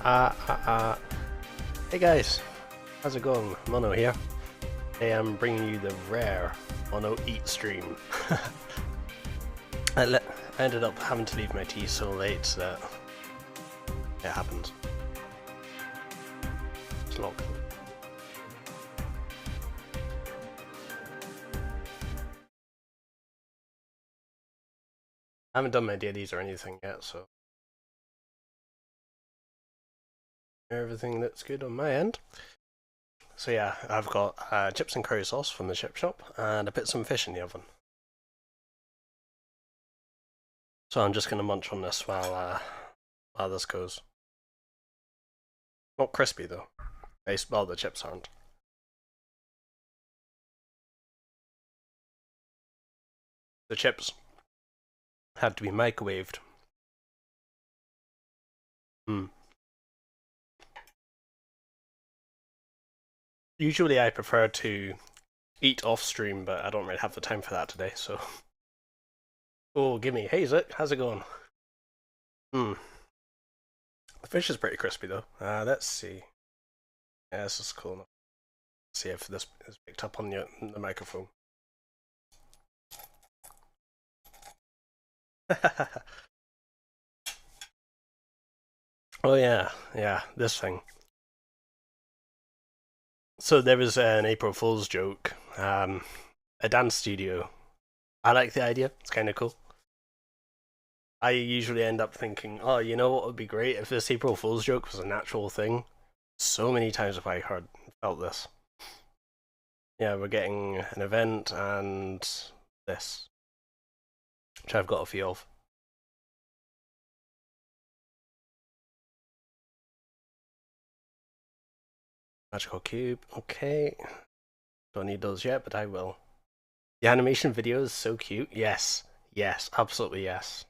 Hey guys, how's it going? Mono here. Today I'm bringing you the rare Mono Eat stream. I ended up having to leave my tea so late that it happens. It's locked. I haven't done my dailies or anything yet, so everything looks good on my end. So yeah, I've got chips and curry sauce from the chip shop, and I put some fish in the oven. So I'm just gonna munch on this while this goes. Not crispy though. Well, the chips aren't. The chips had to be microwaved. Usually I prefer to eat off stream, but I don't really have the time for that today, so. Oh, gimme. Hey, Zach, how's it going? The fish is pretty crispy though. Let's see. Yeah, this is cool enough. Let's see if this is picked up on the microphone. Oh yeah, this thing. So there was an April Fool's joke, a dance studio. I like the idea, it's kind of cool. I usually end up thinking, oh, you know what would be great if this April Fool's joke was an actual thing? So many times have I felt this. Yeah, we're getting an event and this, which I've got a few of. Magical cube, okay. Don't need those yet, but I will. The animation video is so cute. Yes, absolutely yes.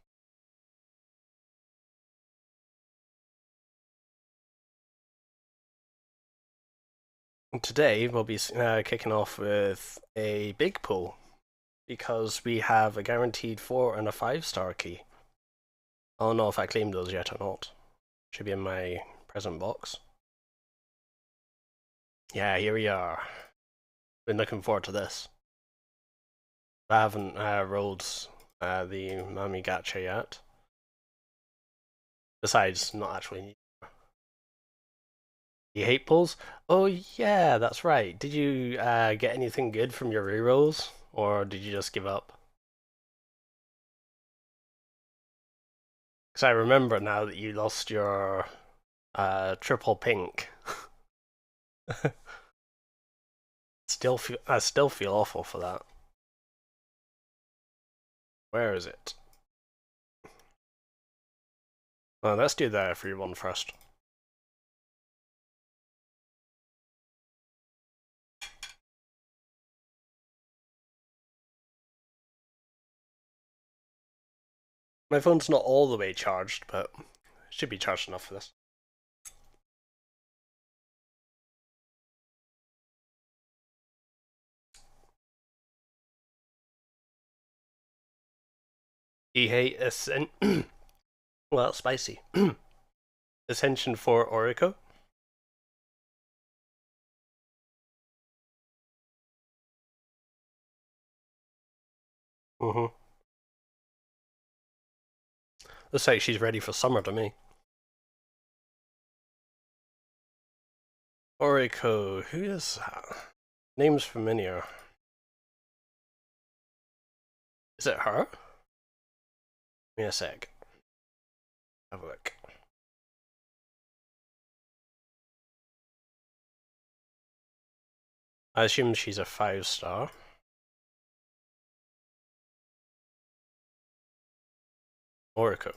Today we'll be kicking off with a big pull because we have a guaranteed 4 and a 5-star key. I don't know if I claimed those yet or not. Should be in my present box. Yeah, here we are. Been looking forward to this. I haven't rolled the Mami Gacha yet. Besides, not actually. You hate pulls? Oh yeah, that's right. Did you get anything good from your rerolls, or did you just give up? Because I remember now that you lost your triple pink. I still feel awful for that. Where is it? Well, let's do the free one first. My phone's not all the way charged, but it should be charged enough for this. You hate well, it's spicy. Ascension for Orico. Looks like she's ready for summer to me. Orico, who is that? Name's familiar. Is it her? Give me a sec. Have a look. I assume she's a 5-star. Orico.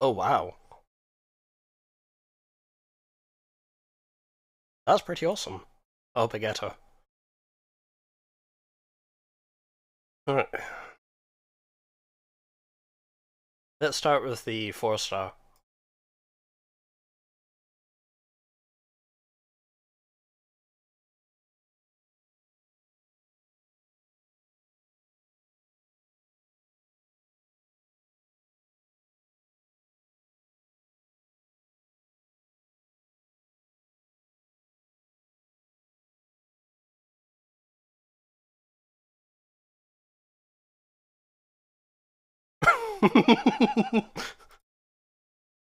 Oh wow. That's pretty awesome. I hope I get her. Alright. Let's start with the 4-star.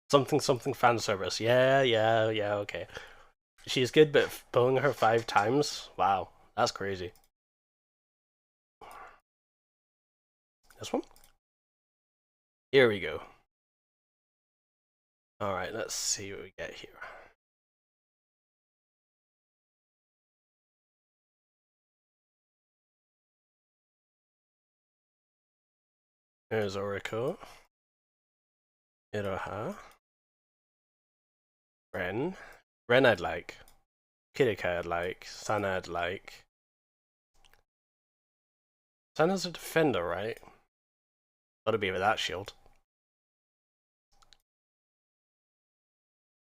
Something fan service. Yeah, okay. She's good, but bowling her 5 times? Wow, that's crazy. This one? Here we go. Alright, let's see what we get here. There's Oriko. Iroha. Ren. Ren I'd like. Kirika I'd like. Sana I'd like. Sana's a defender, right? Gotta be with that shield.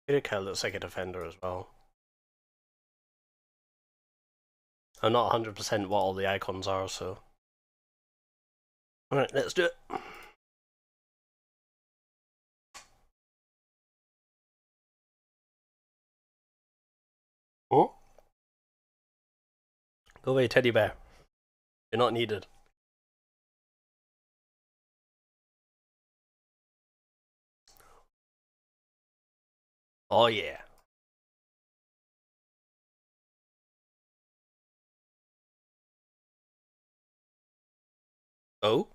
Kirika looks like a defender as well. I'm not 100% what all the icons are, so... Alright, let's do it. Oh? Go away, teddy bear. You're not needed. Oh yeah. Oh?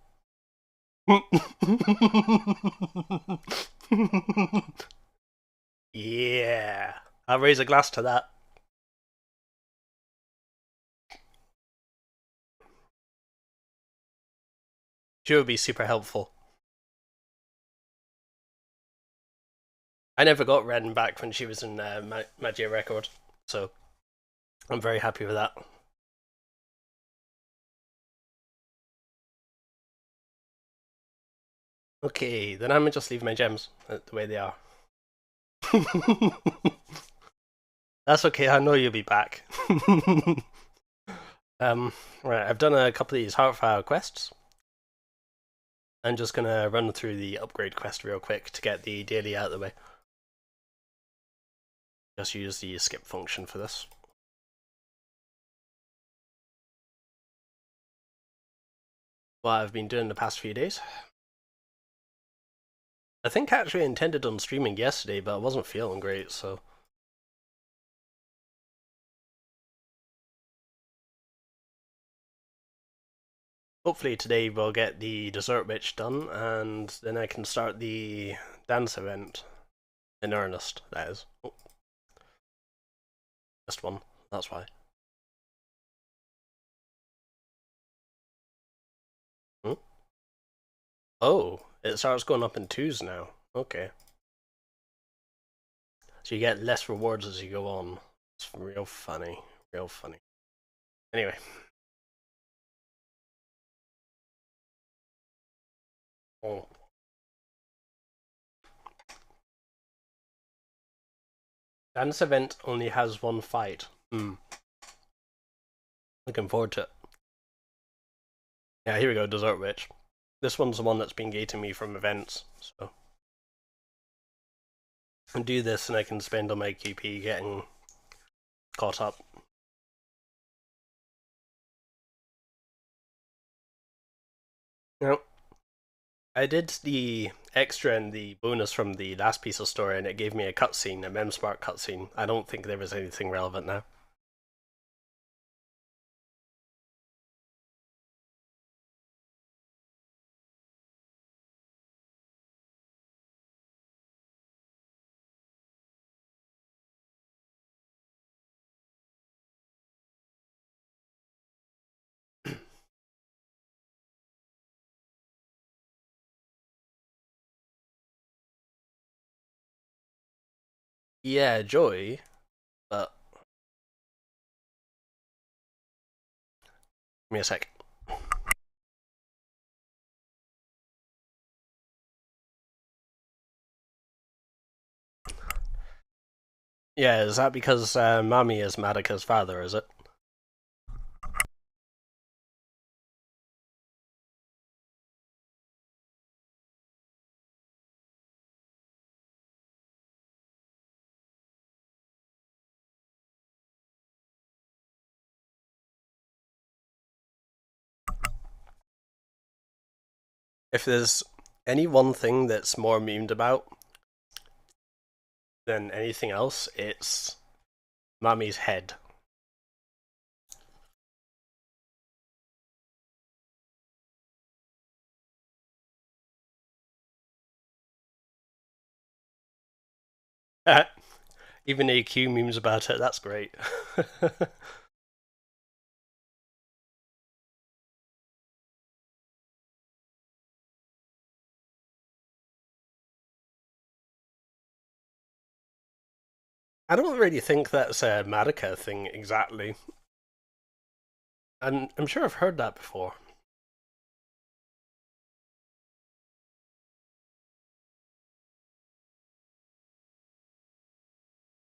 Yeah. I'll raise a glass to that. She would be super helpful. I never got Ren back when she was in Magia Record, so I'm very happy with that. Okay, then I'm gonna just leave my gems the way they are. That's okay, I know you'll be back. Right, I've done a couple of these Heartfire quests. I'm just gonna run through the upgrade quest real quick to get the daily out of the way. Just use the skip function for this. What I've been doing the past few days. I think I actually intended on streaming yesterday, but I wasn't feeling great, so... Hopefully today we'll get the Desert Witch done, and then I can start the dance event. In earnest, that is. Oh. Missed one, that's why. Hmm? Oh, it starts going up in 2s now. Okay. So you get less rewards as you go on. It's real funny. Real funny. Anyway. Oh. Dance event only has one fight. Looking forward to it. Yeah, here we go, Desert Witch. This one's the one that's been gating me from events, so... I can do this and I can spend on my QP getting caught up. Now, I did the extra and the bonus from the last piece of story and it gave me a cutscene, a MemSpark cutscene. I don't think there was anything relevant now. Yeah, Joy, but... Give me a sec. Yeah, is that because Mami is Madoka's father, is it? If there's Any one thing that's more memed about than anything else, it's Mami's head. Even AQ memes about it, that's great. I don't really think that's a Marika thing exactly. And I'm sure I've heard that before.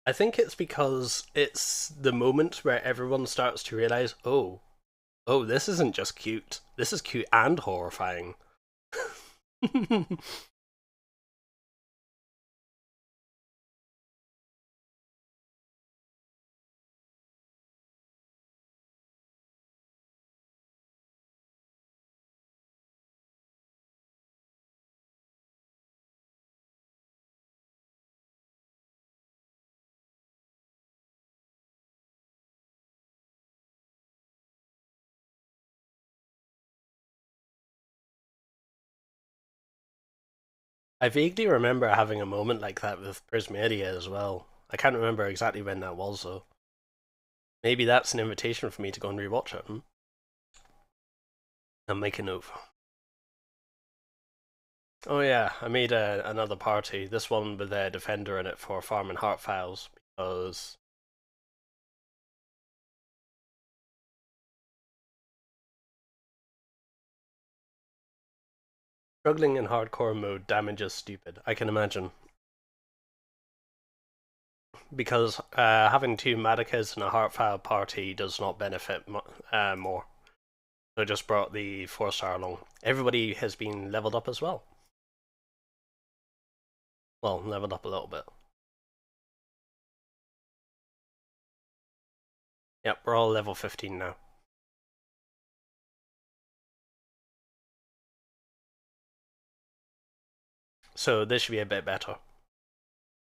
I think it's because it's the moment where everyone starts to realize, oh, this isn't just cute. This is cute and horrifying. I vaguely remember having a moment like that with Prismadia as well. I can't remember exactly when that was though. Maybe that's an invitation for me to go and rewatch it. And make a note. Oh yeah, I made another party. This one with a defender in it for Farm and Heart Files because struggling in hardcore mode damages stupid. I can imagine. Because having two Madikas in a Heartfile party does not benefit more. So I just brought the 4-star along. Everybody has been leveled up as well. Well, leveled up a little bit. Yep, we're all level 15 now. So this should be a bit better.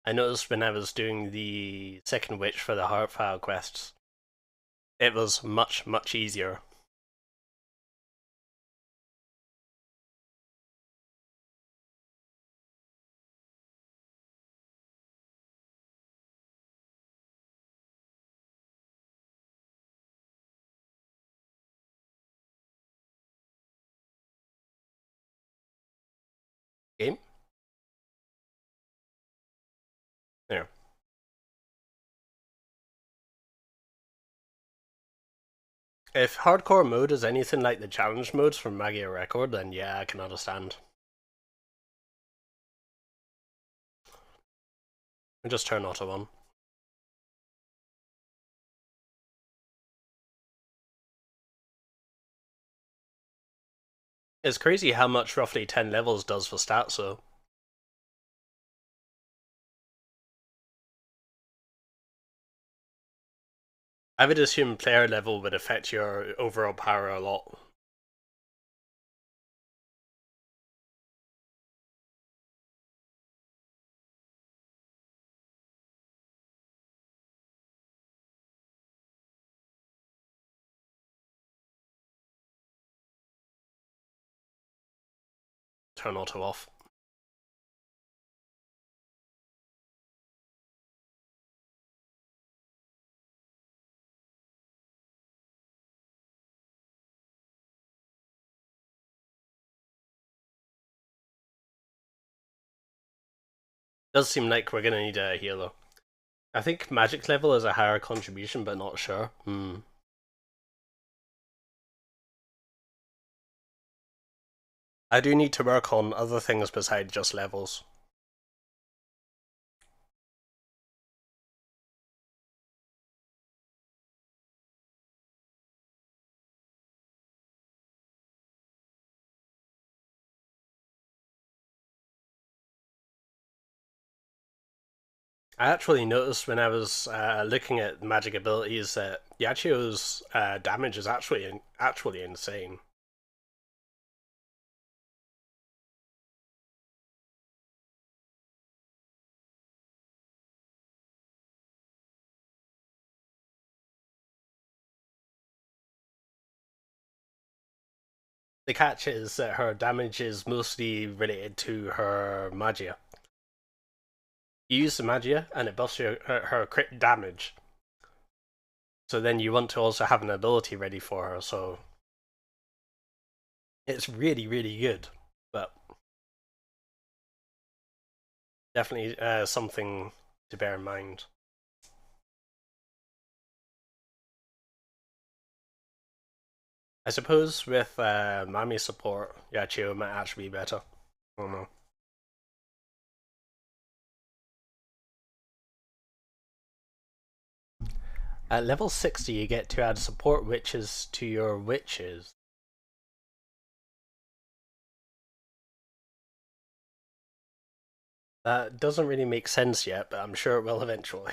I noticed when I was doing the second witch for the Heartfile quests, it was much, much easier. Game? There. If hardcore mode is anything like the challenge modes from Magia Record, then yeah, I can understand. And just turn auto on. It's crazy how much roughly 10 levels does for stats, though. I would assume player level would affect your overall power a lot. Turn auto off. Does seem like we're gonna need a healer. I think magic level is a higher contribution, but not sure. I do need to work on other things besides just levels. I actually noticed when I was looking at magic abilities that Yachio's damage is actually insane. The catch is that her damage is mostly related to her Magia. You use the Magia and it buffs her crit damage. So then you want to also have an ability ready for her, so it's really, really good. But definitely something to bear in mind. I suppose with Mami support, Yachio might actually be better. I don't know. At level 60, you get to add support witches to your witches. That doesn't really make sense yet, but I'm sure it will eventually.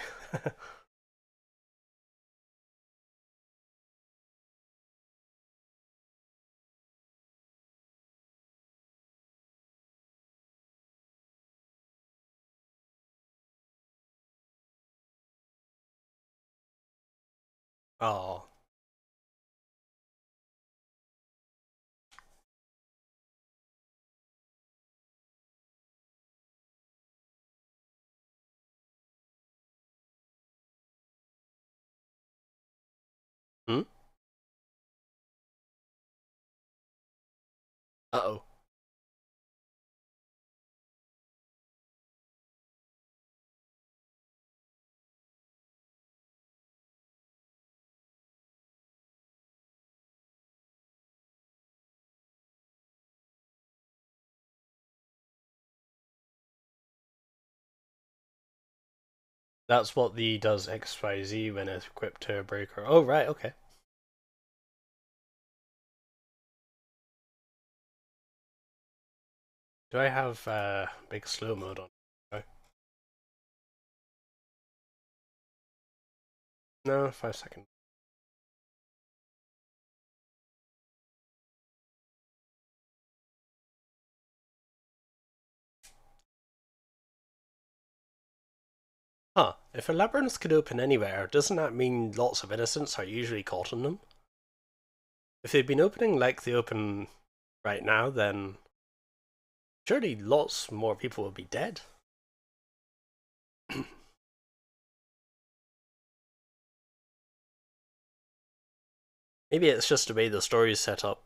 Oh. Hmm? Uh-oh. That's what the does XYZ when it's equipped to a breaker. Oh, right, okay. Do I have big slow mode on? Okay. No, 5 seconds. Huh. If a labyrinth could open anywhere, doesn't that mean lots of innocents are usually caught in them? If they've been opening like they open right now, then surely lots more people will be dead. Maybe it's just the way the story's set up.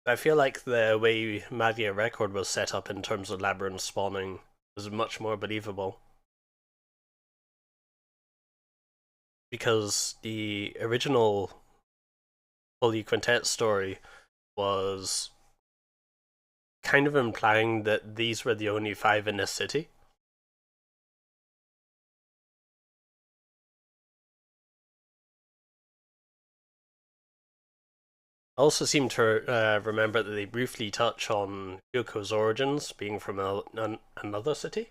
I feel like the way Magia Record was set up in terms of labyrinth spawning was much more believable. Because the original Holy Quintet story was kind of implying that these were the only 5 in this city. I also seem to remember that they briefly touch on Yoko's origins being from another city.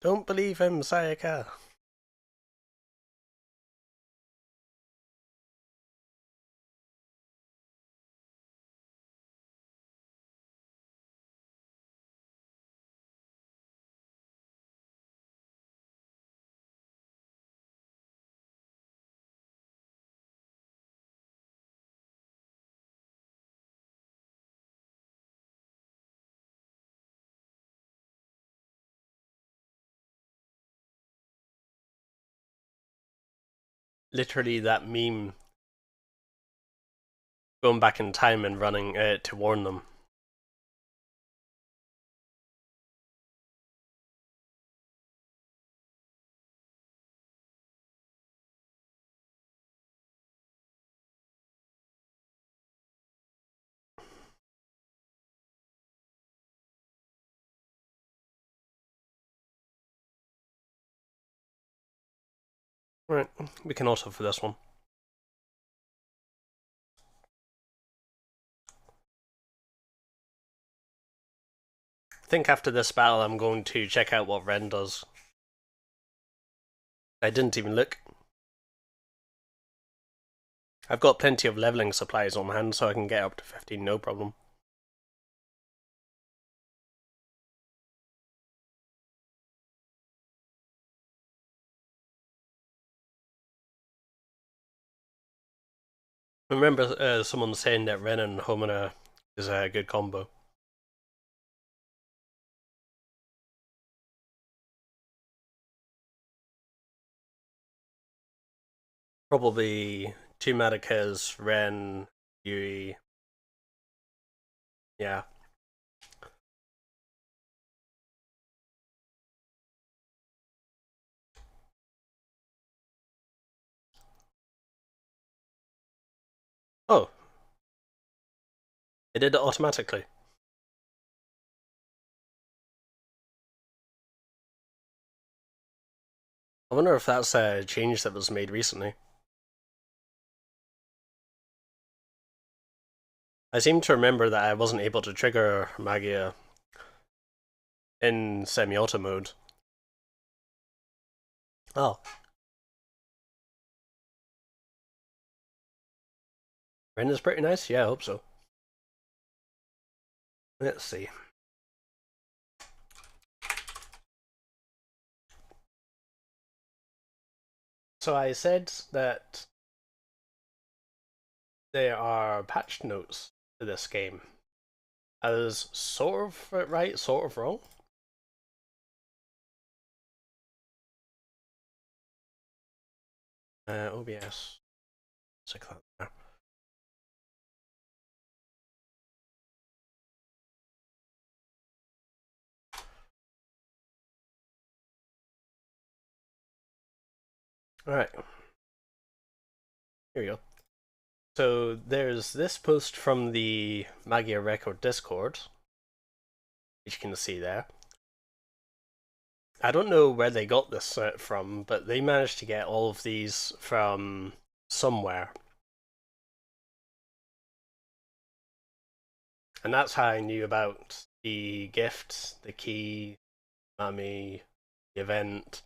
Don't believe him, Sayaka. Literally, that meme going back in time and running to warn them. Right, we can auto for this one. I think after this battle, I'm going to check out what Ren does. I didn't even look. I've got plenty of leveling supplies on hand, so I can get up to 15, no problem. I remember someone saying that Ren and Homina is a good combo. Probably two Madakes, Ren, Yui. Yeah. Oh, it did it automatically. I wonder if that's a change that was made recently. I seem to remember that I wasn't able to trigger Magia in semi-auto mode. Oh, Ren is pretty nice? Yeah, I hope so. Let's see. So I said that there are patch notes to this game. I was sort of right, sort of wrong. OBS. Stick that there. Alright, here we go. So there's this post from the Magia Record Discord, which you can see there. I don't know where they got this from, but they managed to get all of these from somewhere. And that's how I knew about the gift, the key, Mami, the event,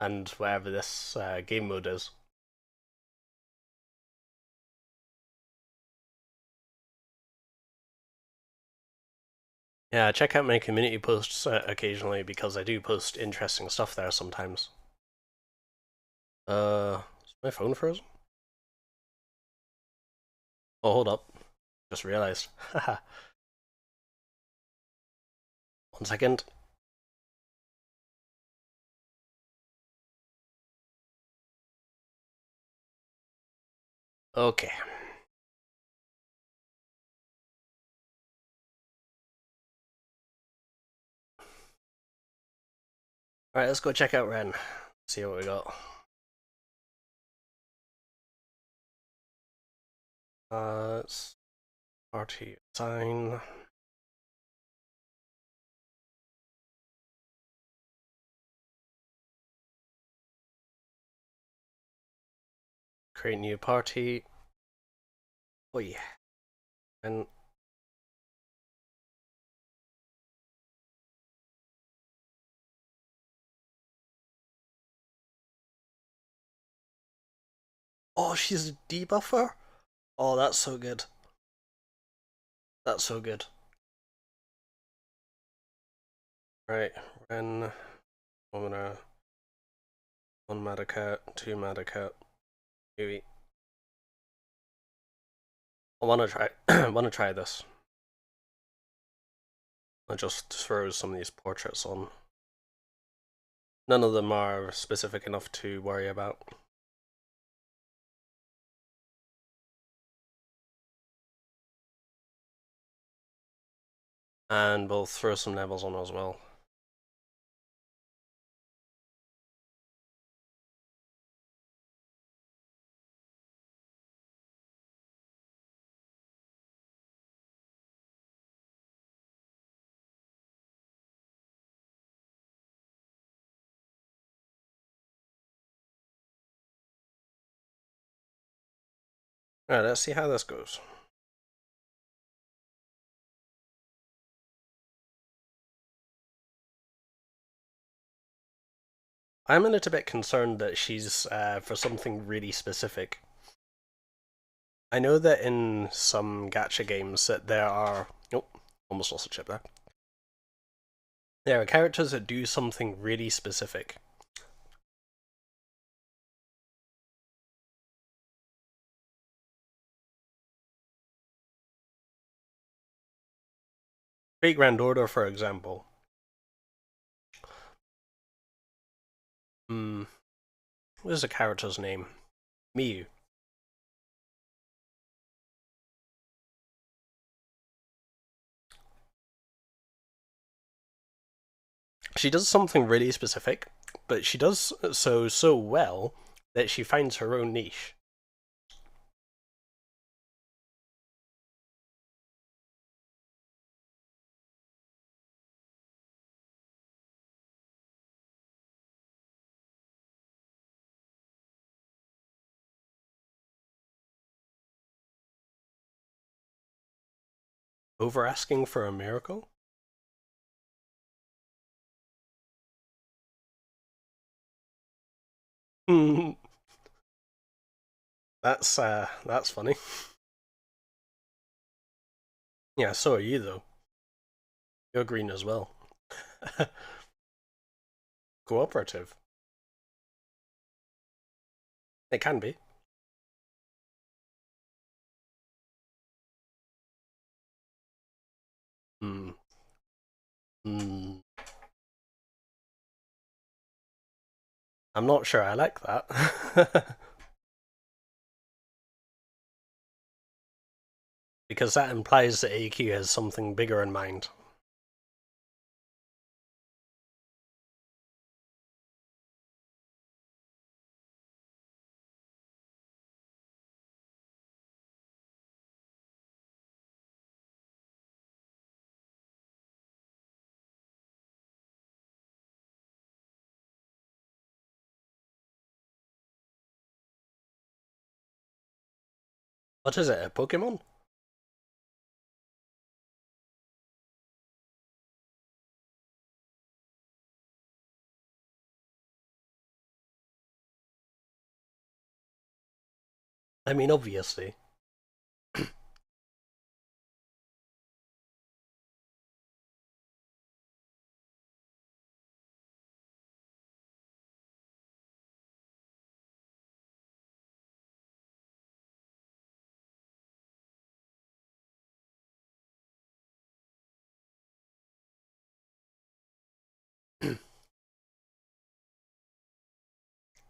and whatever this game mode is. Yeah, check out my community posts occasionally because I do post interesting stuff there sometimes. Is my phone frozen? Oh, hold up. Just realized. Haha. 1 second. Okay. Alright, let's go check out Ren. See what we got. It's party sign. Create new party. Oh yeah. And oh, she's a debuffer? Oh, that's so good. That's so good. Right, Ren, Omina, 1 Madacat, 2 Madacat, maybe. I wanna try I wanna try this. I just throw some of these portraits on. None of them are specific enough to worry about. And we'll throw some levels on as well. Alright, let's see how this goes. I'm a little bit concerned that she's for something really specific. I know that in some gacha games that there are... Oh, almost lost a chip there. There are characters that do something really specific. Great Grand Order, for example. What is the character's name? Miyu. She does something really specific, but she does so well that she finds her own niche. Over asking for a miracle? That's funny. Yeah, so are you though. You're green as well. Cooperative. It can be. Hmm. Hmm. I'm not sure I like that. Because that implies that AQ has something bigger in mind. What is it, a Pokemon? I mean, obviously.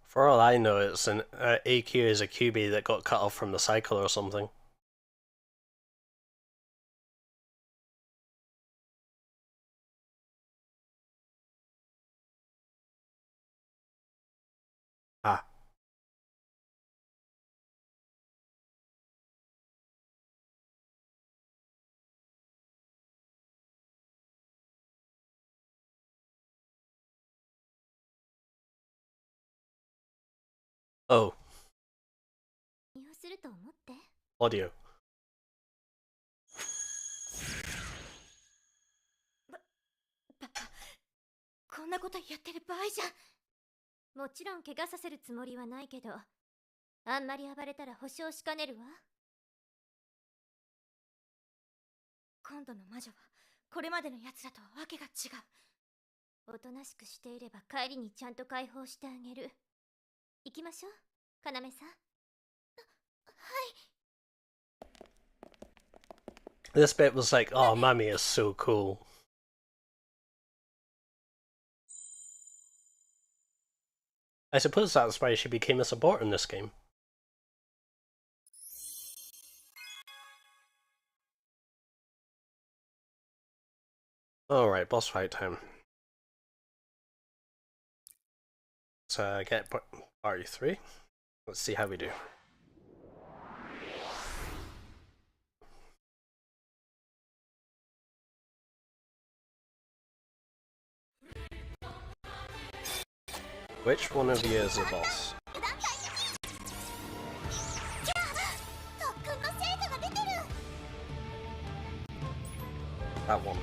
For all I know, it's an AQ is a QB that got cut off from the cycle or something. Ah. Oh. Audio. こんなことやってる場合じゃ。もちろん怪我させるつもりはないけど、あんまり暴れたら保証しかねるわ。今度の魔女はこれまでのやつらとはわけが違う。おとなしくしていれば帰りにちゃんと解放してあげる。行きましょう、かなめさん。はい。 This bit was like, oh, Mami is so cool. I suppose that's why she became a support in this game. Alright, boss fight time. Let's get party 3. Let's see how we do. Which one of you is the boss? That one.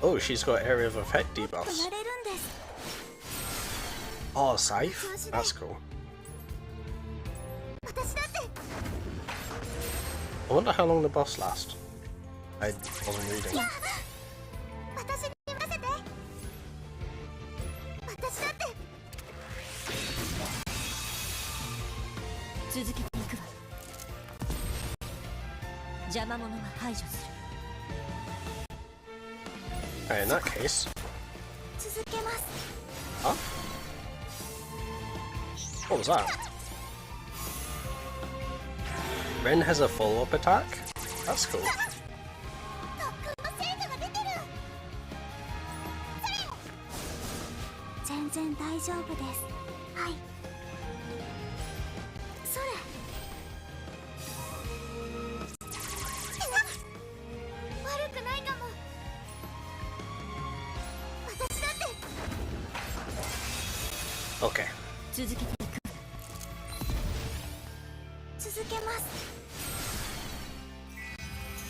Oh, she's got area of effect debuffs. Oh, Scythe? That's cool. I wonder how long the boss lasts. I wasn't reading. 続けていくわ。邪魔者は排除する。 Right, in that case. 続けます。 Huh? What was that? Ren has a follow-up attack? That's cool. 全然大丈夫です。はい。それ。悪くないかも。私だって。 Okay. 続けていく。続けます。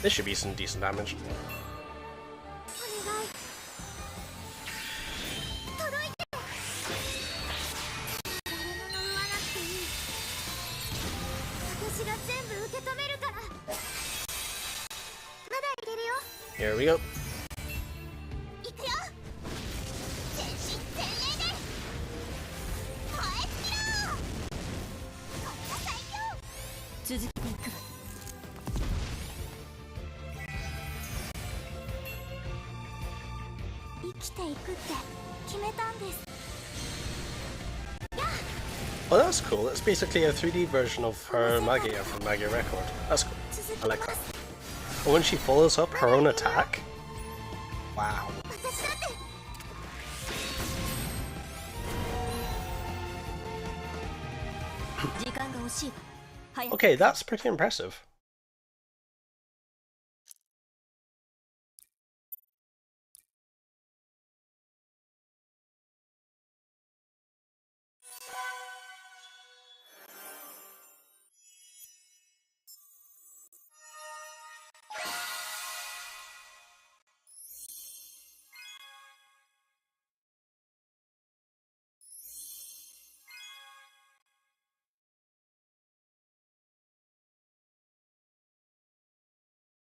This should be some decent damage. お願い。届いて。誰も呪わなくていい。私が全部受け止めるから。まだいけるよ。 Here we go. いくよ。全身全霊で燃え尽きろ。これが最強。続けていくわ。生きていくって決めたんです。 Oh, that's cool. It's basically a 3D version of her Magia from Magia Record. That's cool. I like that. And when she follows up her own attack? Wow. Okay, that's pretty impressive.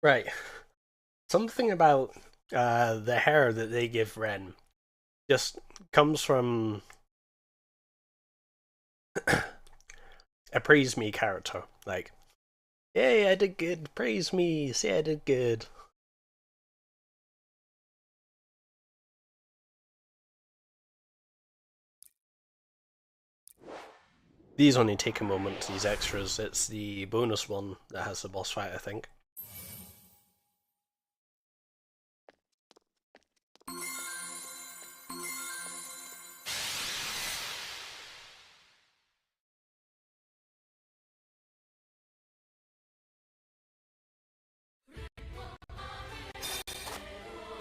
Right. Something about the hair that they give Ren just comes from a praise me character. Like, yay, I did good, praise me, say I did good. These only take a moment, these extras. It's the bonus one that has the boss fight, I think.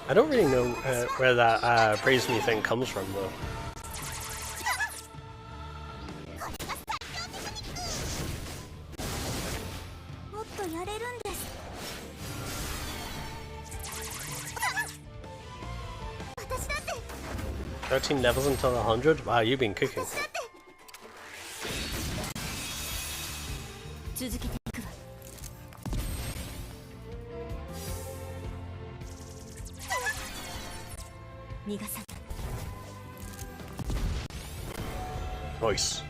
I don't really know where that praise me thing comes from, though. "13 levels until 100? Wow, you've been cooking." 続けていくわ。逃がさない。 Nice.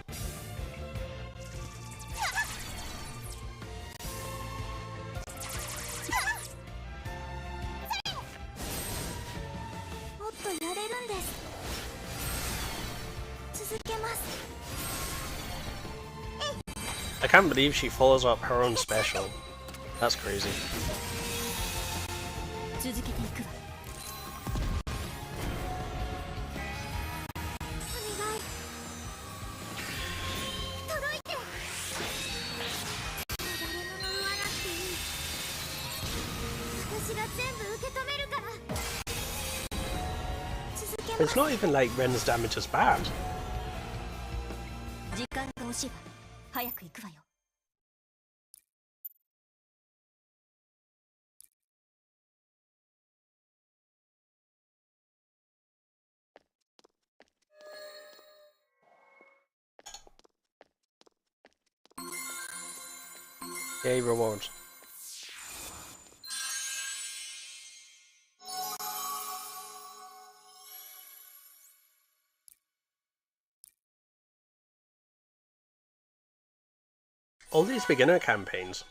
もっとやれるんです。続けます。 I can't believe she follows up her own special. That's crazy. 続けていくわ。お願い。届いて。誰も呪わなくていい。私が全部受け止めるから。続けます。 It's not even like Ren's damage is bad. 時間が惜しいわ。早く行くわよ。 Yay, rewards. all these beginner campaigns,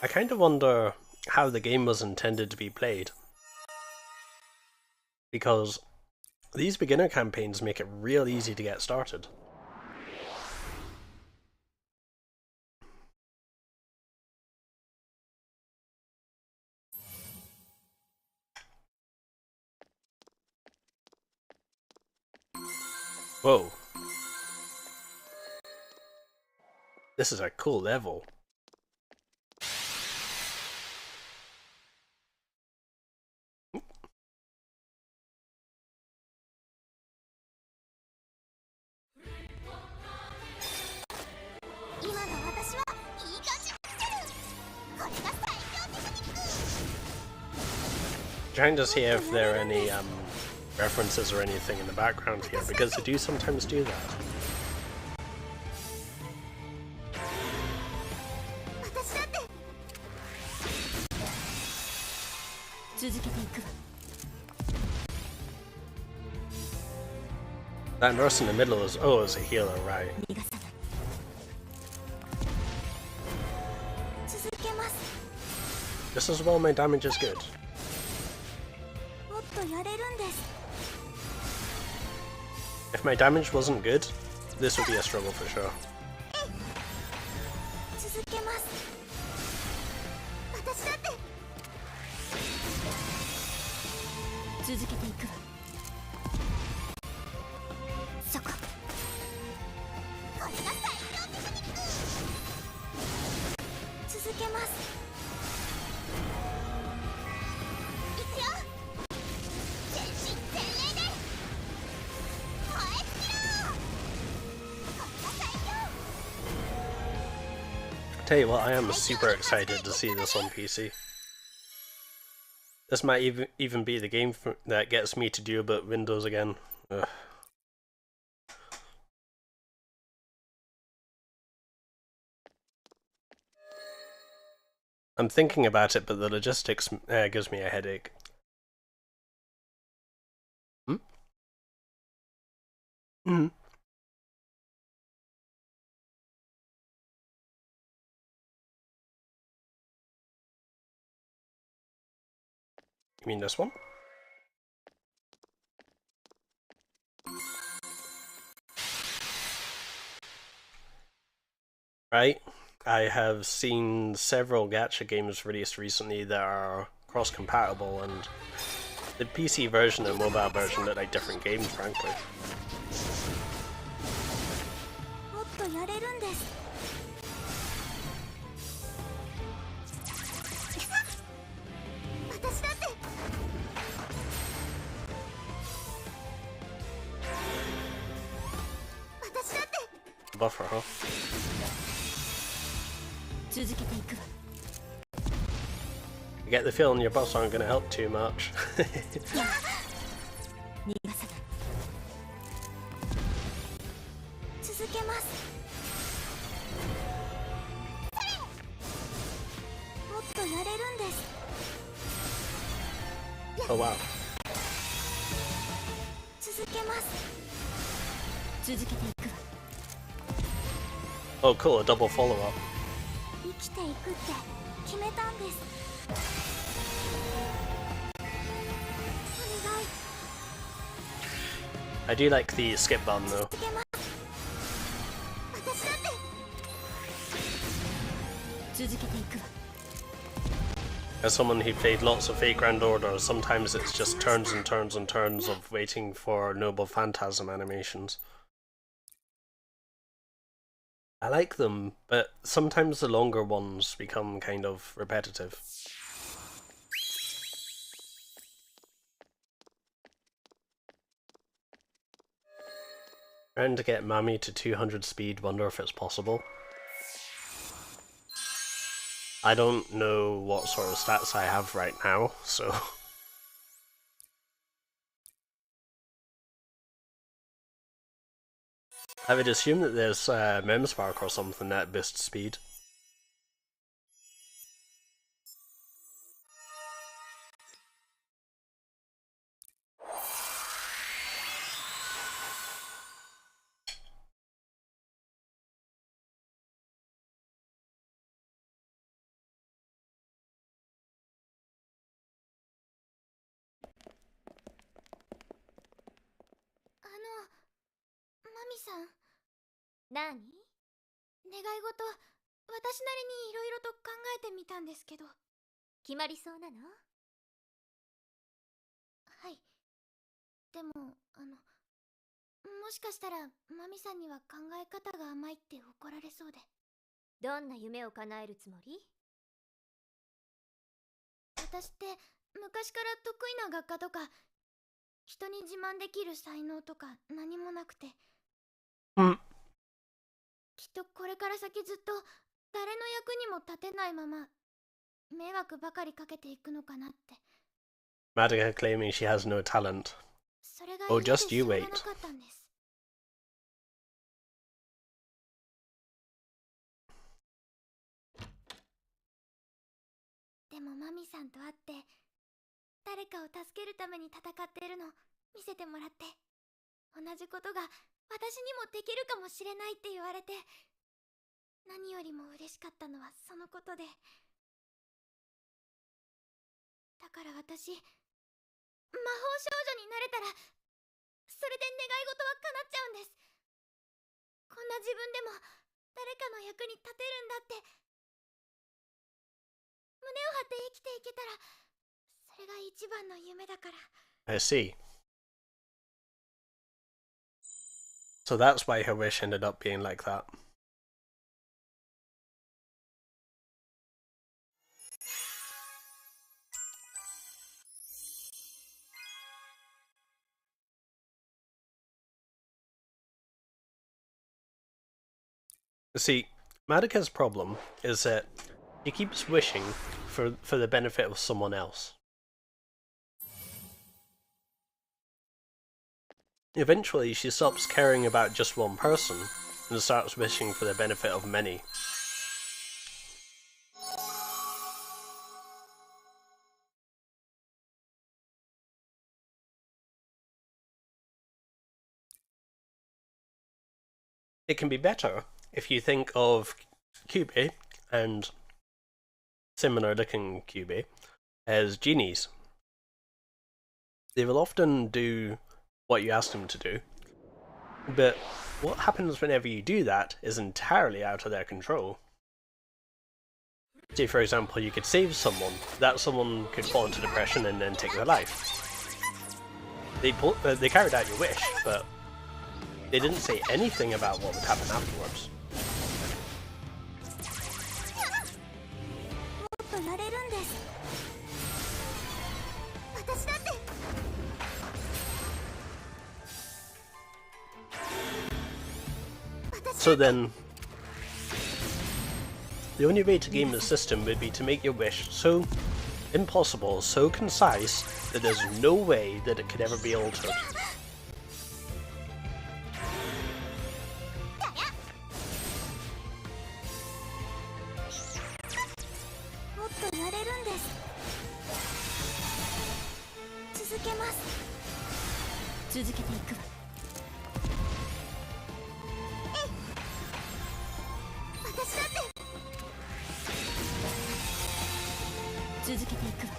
I kind of wonder how the game was intended to be played. Because these beginner campaigns make it real easy to get started. Whoa. This is a cool level. Trying to see if there are any references or anything in the background here, because they do sometimes do that. That nurse in the middle is, oh, it's a healer, right. Just as well my damage is good. If my damage wasn't good, this would be a struggle for sure. Tell you what, I am super excited to see this on PC. This might even be the game that gets me to do about Windows again. Ugh. I'm thinking about it, but the logistics gives me a headache. Hmm? Mm-hmm. You mean this one? Right. I have seen several gacha games released recently that are cross-compatible, and the PC version and mobile version look like different games, frankly. Buffer, huh? I get the feeling your buffs aren't going to help too much. Oh wow. Oh cool, a double follow-up. I do like the skip button though. As someone who played lots of Fate Grand Order, sometimes it's just turns and turns and turns of waiting for Noble Phantasm animations. I like them, but sometimes the longer ones become kind of repetitive. Trying to get Mami to 200 speed, wonder if it's possible. I don't know what sort of stats I have right now, so... I would assume that there's Memspark or something that boosts speed. さん。なに？願い事、私なりにいろいろと考えてみたんですけど。決まりそうなの？はい。でも、もしかしたらマミさんには考え方が甘いって怒られそうで。どんな夢を叶えるつもり？私って昔から得意な学科とか人に自慢できる才能とか何もなくて、Mm. きっとこれから先ずっと誰の役にも立てないまま迷惑ばかりかけていくのかなって。 Magia claiming she has no talent. それが Oh, 嫌で just し you ょうが wait. なかったんです。でもマミさんと会って誰かを助けるために戦ってるの見せてもらって、同じことが私にもできるかもしれないって言われて、何よりも嬉しかったのはそのことで。だから私、魔法少女になれたらそれで願い事は叶っちゃうんです。こんな自分でも誰かの役に立てるんだって胸を張って生きていけたら、それが一番の夢だから。 I see. So that's why her wish ended up being like that. See, Marika's problem is that she keeps wishing for the benefit of someone else. Eventually, she stops caring about just one person and starts wishing for the benefit of many. It can be better if you think of Kyubey and similar looking Kyubey as genies. They will often do what you ask them to do, but what happens whenever you do that is entirely out of their control. Say, for example, you could save someone, that someone could fall into depression and then take their life. They carried out your wish, but they didn't say anything about what would happen afterwards. もっとやれるんです。私だって。 So then, the only way to game the system would be to make your wish so impossible, so concise, that there's no way that it could ever be altered. もっとやれるんです。続けます。続けていくわ。私だって。続けていくわ。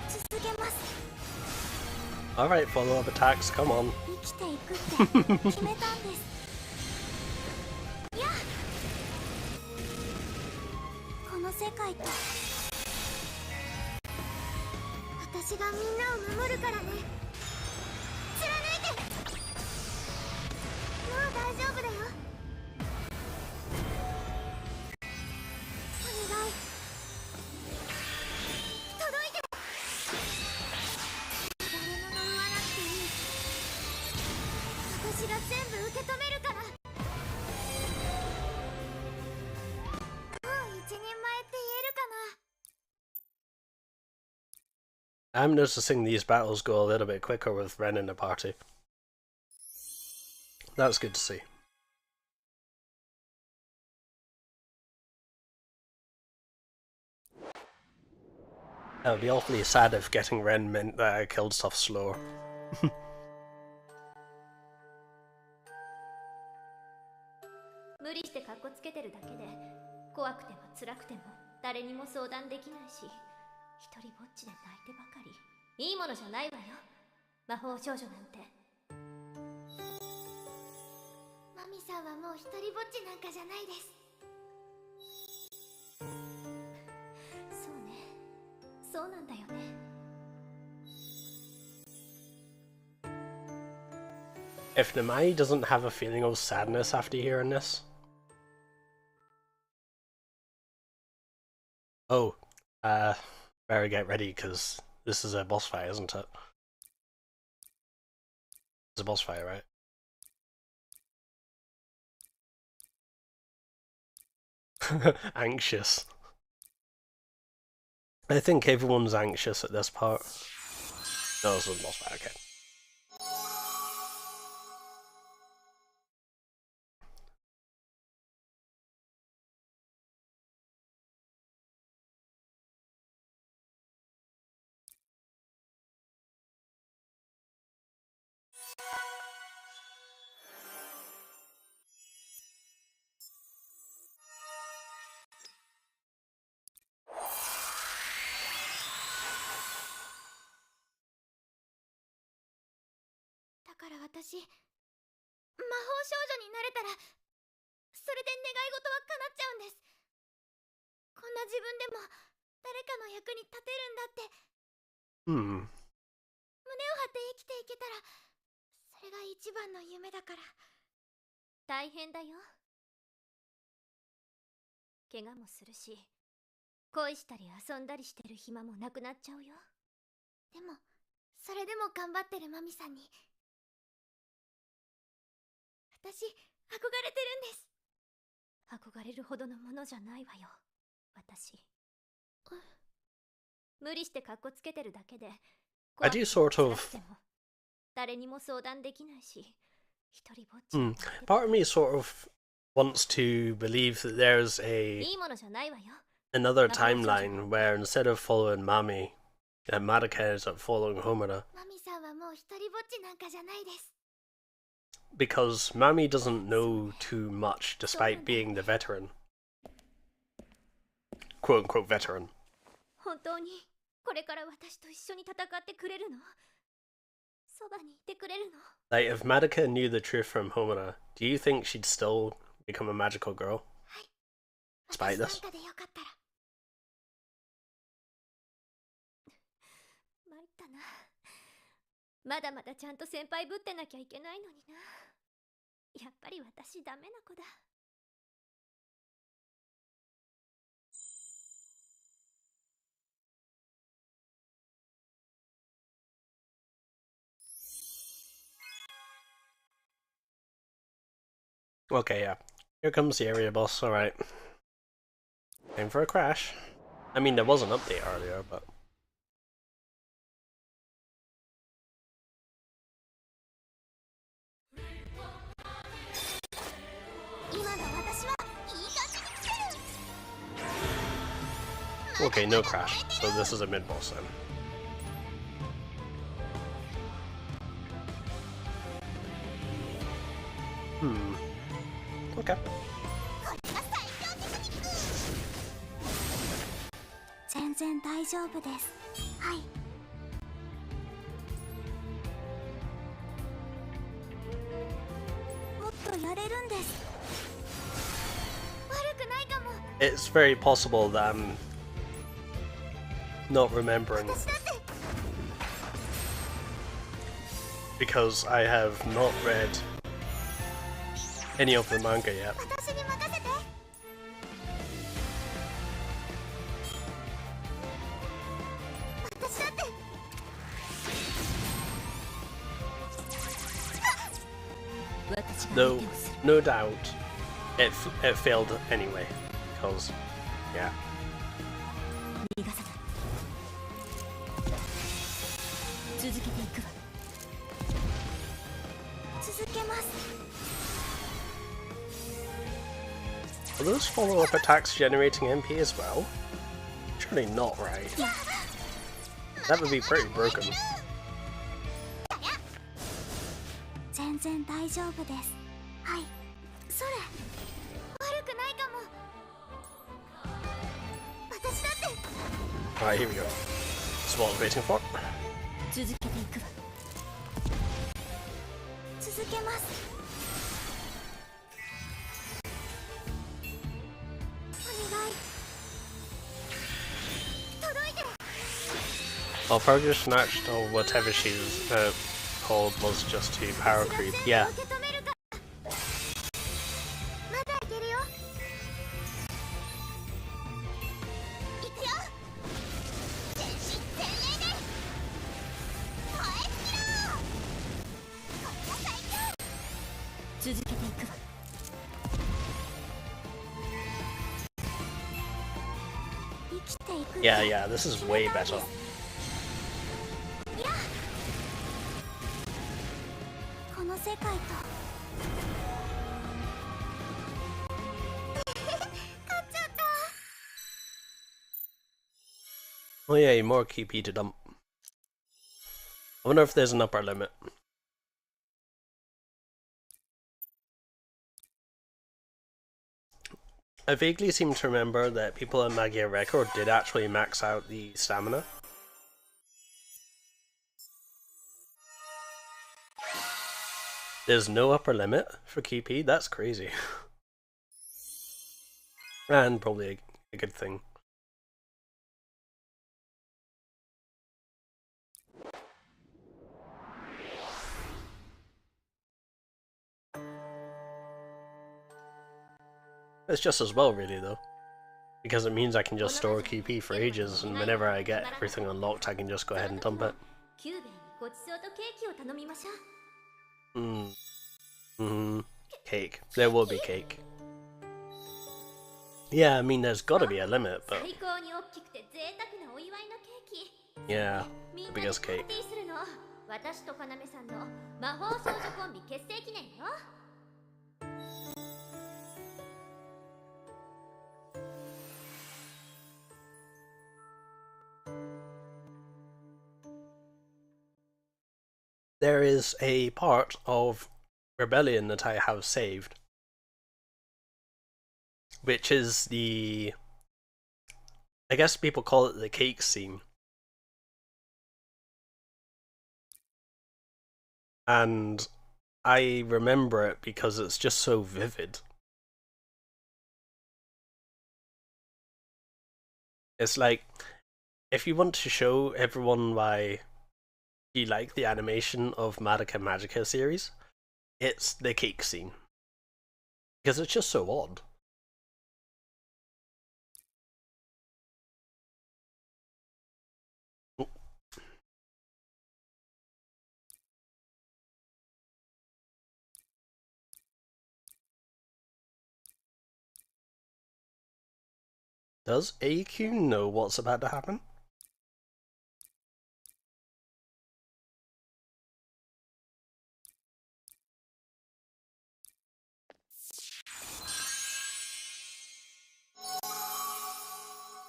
続けます。 Alright, follow-up attacks, come on. 生きていくって決めたんです。やあ、この世界と私がみんなを守るからね。貫いて。もう大丈夫だよ。お願い、届いて。誰も言わなくていい。私が全部受け止めるから。もう一人前って言えるかな。 I'm noticing these battles go a little bit quicker with Ren in the party. That's good to see. That would be awfully sad if getting Ren meant that I killed stuff slower. 無理してカッコつけてるだけで、怖くても辛くても誰にも相談できないし、一人ぼっちで泣いてばかり。いいものじゃないわよ、魔法少女なんて。ミさんはもう一人ぼっちなんかじゃないです。そうね、そうなんだよね。If Namai doesn't have a feeling of sadness after hearing this. Oh, better get ready because this is a boss fight, isn't it? It's a boss fight, right? Anxious. I think everyone's anxious at this part. No, this is a boss fight, okay.だから私、魔法少女になれたら、それで願い事は叶っちゃうんです。こんな自分でも誰かの役に立てるんだって。胸を張って生きていけたら、それが一番の夢だから。大変だよ。怪我もするし、恋したり遊んだりしてる暇もなくなっちゃうよ。でも、それでも頑張ってるマミさんに、私、憧れてるんです。憧れるほどのものじゃないわよ、私。無理してカッコつけてるだけで、I do sort of. 誰にも相談できないし、一人ぼっち。Part of me sort of wants to believe that there's another timeline where instead of following Mami, Madoka ends up following Homura. Because Mami doesn't know too much despite being the veteran. Quote unquote veteran. 本当にこれから私と一緒に戦ってくれるの？そばにいてくれるの？ Like, if Madoka knew the truth from Homura, do you think she'd still become a magical girl? Despite this? 参ったな。まだまだちゃんと先輩ぶってなきゃいけないのにな。やっぱり私ダメな子だ。Okay, yeah. Here comes the area boss, alright. Time for a crash. I mean, there was an update earlier, but... Okay, no crash, so this is a mid-boss then. Okay. 全然大丈夫です。はい。もっとやれるんです。悪くないかも。It's very possible that I'm not remembering because I have not read any of the manga yet. Though, no doubt, it failed anyway, because, yeah. Are those follow-up attacks generating MP as well? Surely not, right? That would be pretty broken. 全然大丈夫です。はい。それ。悪くないかも。私だって。Alright, here we go. That's what I was waiting for. 続けていくわ。続けます。Well, Purger snatched or whatever she's called was just to power creep. Yeah. Yeah, this is way better. Oh yeah, more KP to dump. I wonder if there's an upper limit. I vaguely seem to remember that people in Magia Record did actually max out the stamina. There's no upper limit for KP? That's crazy. And probably a good thing. It's just as well, really, though. Because it means I can just store KP for ages, and whenever I get everything unlocked, I can just go ahead and dump it. Cake. There will be cake. Yeah, I mean, there's gotta be a limit, but... Yeah, the biggest cake. There is a part of Rebellion that I have saved, which is the... I guess people call it the cake scene. And I remember it because it's just so vivid. It's like, if you want to show everyone why you like the animation of Madoka Magica series, it's the cake scene. Because it's just so odd. Does AQ know what's about to happen?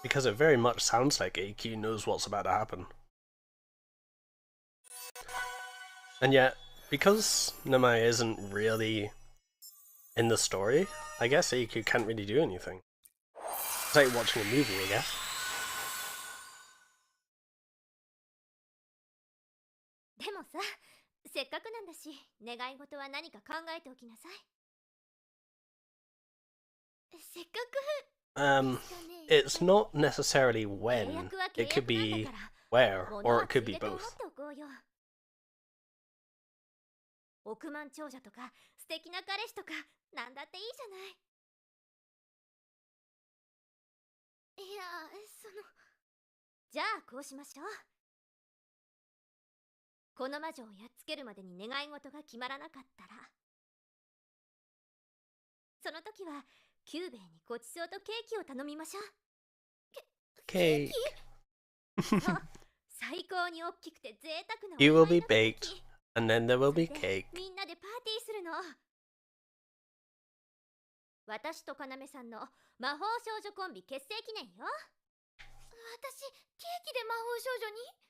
Because it very much sounds like AQ knows what's about to happen. And yet, because Namai isn't really in the story, I guess AQ can't really do anything. It's like watching a movie, I guess. でもさ、せっかくなんだし、願い事は何か考えておきなさい。せっかく。It's not necessarily when. It could be where, or it could be both. 億万長者とか素敵な彼氏とかなんだっていいじゃない。いや、じゃあこうしましょう。この魔女をやっつけるまでに願い事が決まらなかったら、その時はキューベイにごちそうとケーキを頼みましょう。ケーキ最高に大きくて贅沢な You will be baked, and then there will be cake. みんなでパーティーするの。私と要さんの魔法少女コンビ結成記念よ。私、ケーキで魔法少女に？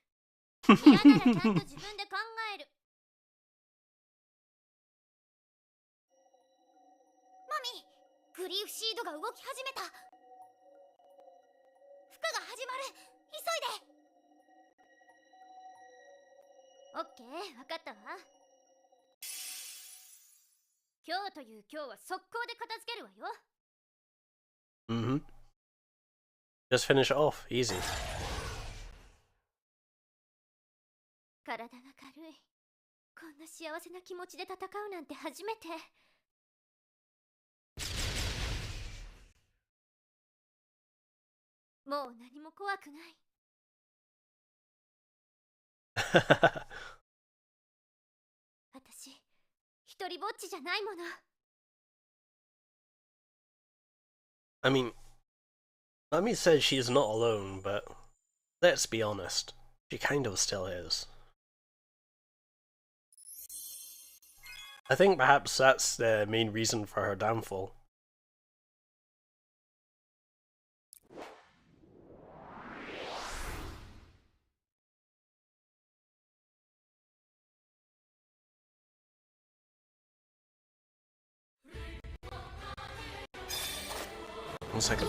嫌ならちゃんと自分で考える。マミ、グリーフシードが動き始めた。服が始まる。急いで。オッケー、わかったわ。今日という今日は速攻で片付けるわよ。Just finish it off, easy. 体が軽い。こんな幸せな気持ちで戦うなんて初めて。もう何も怖くない。私、一人ぼっちじゃないもの。I mean, Mummy says she's not alone, but let's be honest, she kind of still is. I think perhaps that's the main reason for her downfall. One second.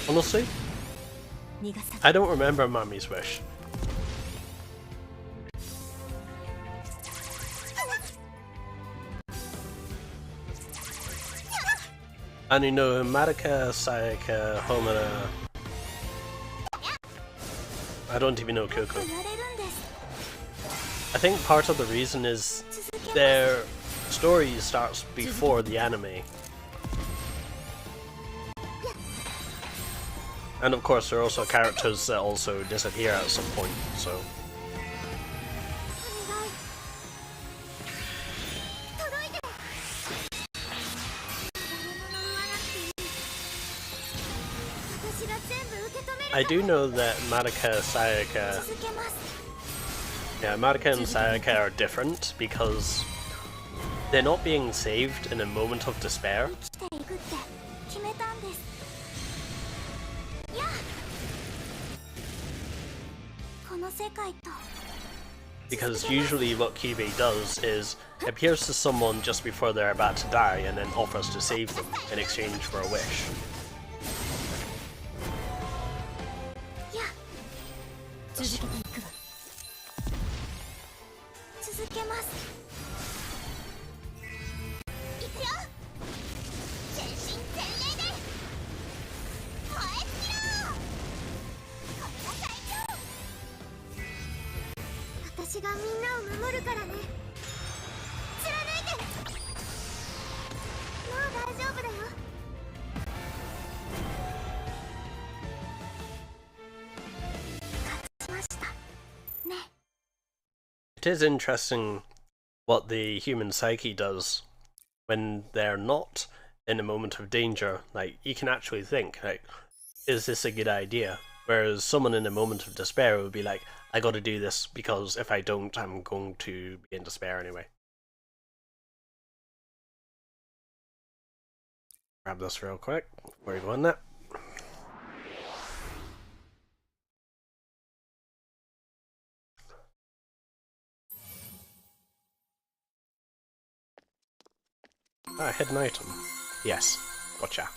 Honestly, I don't remember Mommy's wish. And you know, Marika, Sayaka, Homura... I don't even know Coco. I think part of the reason is their story starts before the anime. And of course there are also characters that also disappear at some point, so... I do know that Marika, Sayaka... Yeah, Marika and Sayaka are different because they're not being saved in a moment of despair. Because usually what Kyubey does is appears to someone just before they're about to die and then offers to save them in exchange for a wish. It is interesting what the human psyche does when they're not in a moment of danger. Like, you can actually think, like, is this a good idea? Whereas someone in a moment of despair would be like, I gotta do this because if I don't, I'm going to be in despair anyway. Grab this real quick before we go on that. Ah, hidden item. Yes, gotcha.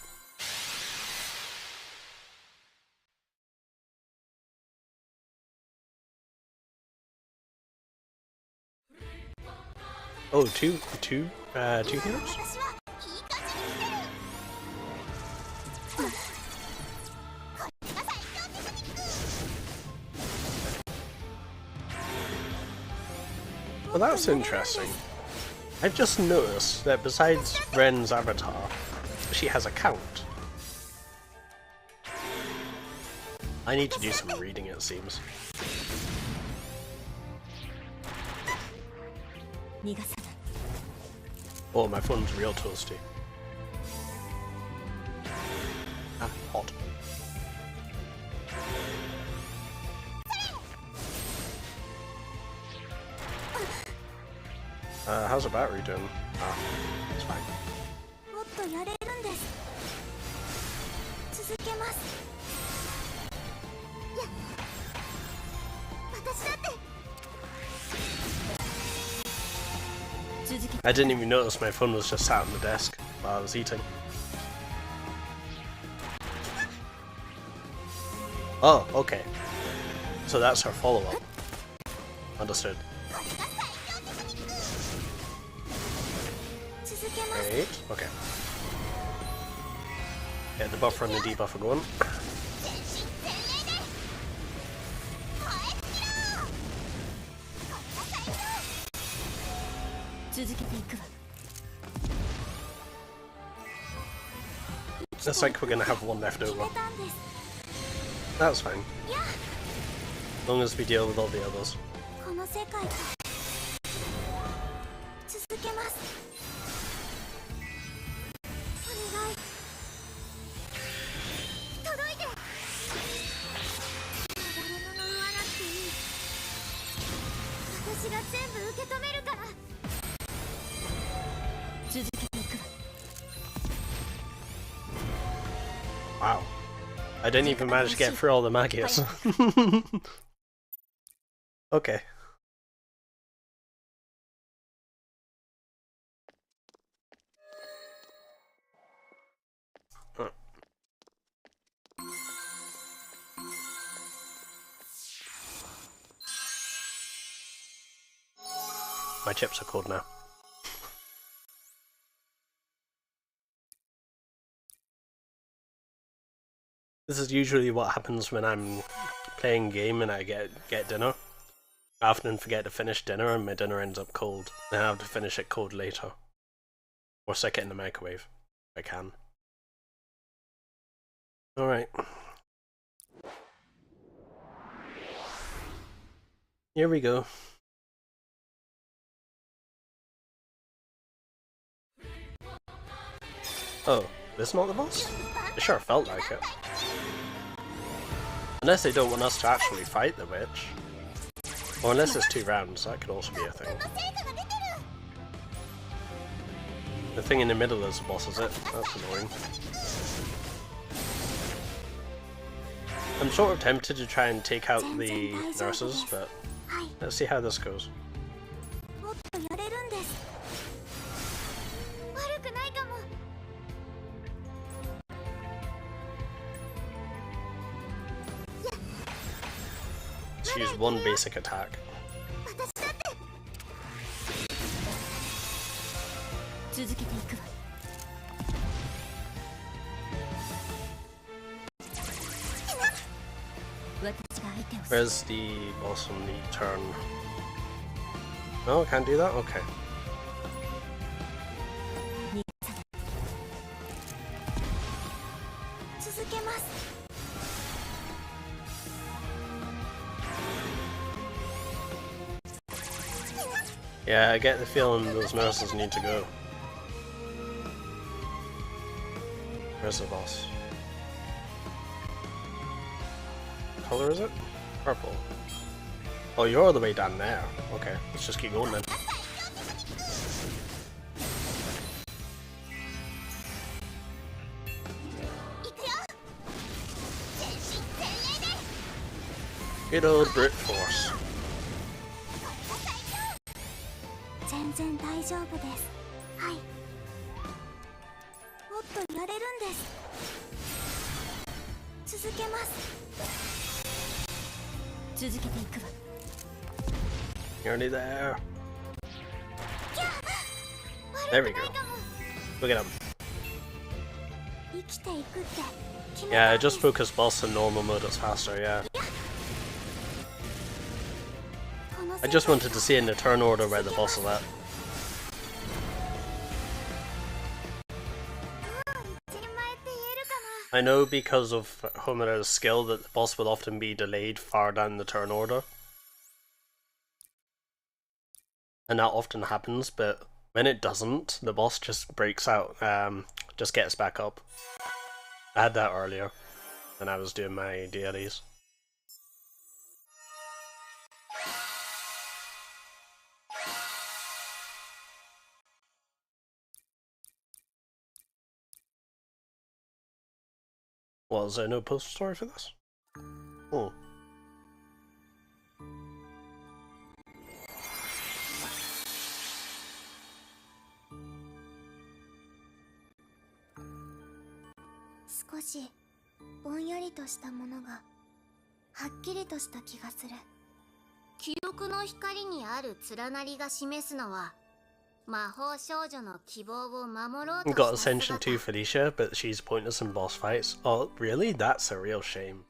Oh, two heroes? Well, that's interesting. I've just noticed that besides Ren's avatar, she has a count. I need to do some reading, it seems. Oh, my phone's real toasty. Ah, hot. How's the battery doing? Ah, it's fine. I didn't even notice my phone was just sat on the desk while I was eating. Oh, okay. So that's her follow-up. Understood. Great. Okay. Get the buffer and the debuffer going. It's like we're gonna have one left over. That's fine. As long as we deal with all the others. Wow. I didn't even manage to get through all the Magias. Okay. My chips are cold now. This is usually what happens when I'm playing a game and I get dinner. I often forget to finish dinner and my dinner ends up cold. Then I have to finish it cold later. Or stick it in the microwave, if I can. Alright. Here we go. Oh, this not the boss? It sure felt like it. Unless they don't want us to actually fight the witch. Or unless it's 2 rounds, that could also be a thing. The thing in the middle is the boss, is it? That's annoying. I'm sort of tempted to try and take out the nurses, but let's see how this goes. Let's use one basic attack. Where's the boss on the turn? No, I can't do that? Okay. Yeah, I get the feeling those nurses need to go. Where's the boss? What color is it? Purple. Oh, you're all the way down there. Okay, let's just keep going then. Good old brute force. Nearly there. There we go. Look at him. Yeah, just focus boss in normal mode, it's faster, yeah. I just wanted to see in the turn order where the boss is at. I know because of Homura's skill that the boss will often be delayed far down the turn order. And that often happens, but when it doesn't, the boss just breaks out, just gets back up. I had that earlier when I was doing my dailies. Was there no post story for this? Oh. はっきりとした気がする。記憶の光にある連なりが示すのは魔法少女の希望を守ろうと Got した attention 姿。 to Felicia, but she's pointless in boss fights. Oh, really? That's a real shame.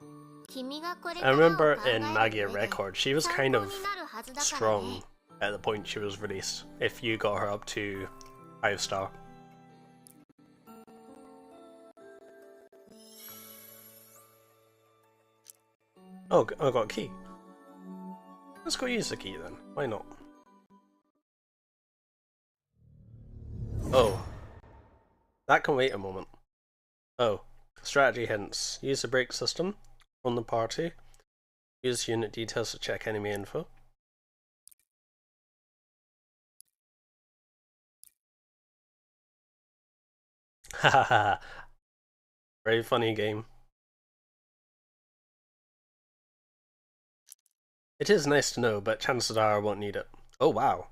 君がこれ I からを考 remember え in る Magia 上で Record, she was 参 kind 考 of になるはずだからね。 strong at the point she was released, if you got her up to 5-star. Oh, I got a key. Let's go use the key then. Why not? Oh. That can wait a moment. Oh. Strategy hints. Use the break system on the party. Use unit details to check enemy info. Hahaha. Very funny game. It is nice to know, but chances are I won't need it. Oh wow.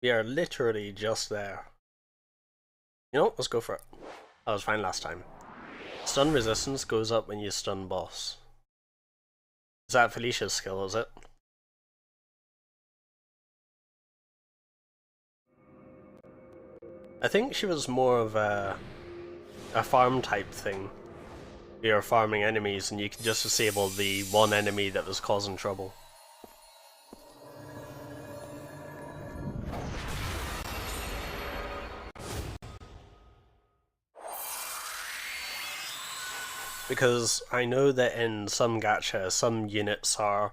We are literally just there. You know what? Let's go for it. That was fine last time. Stun resistance goes up when you stun boss. Is that Felicia's skill, is it? I think she was more of a farm type thing. You're farming enemies and you can just disable the one enemy that was causing trouble. Because I know that in some gacha, some units are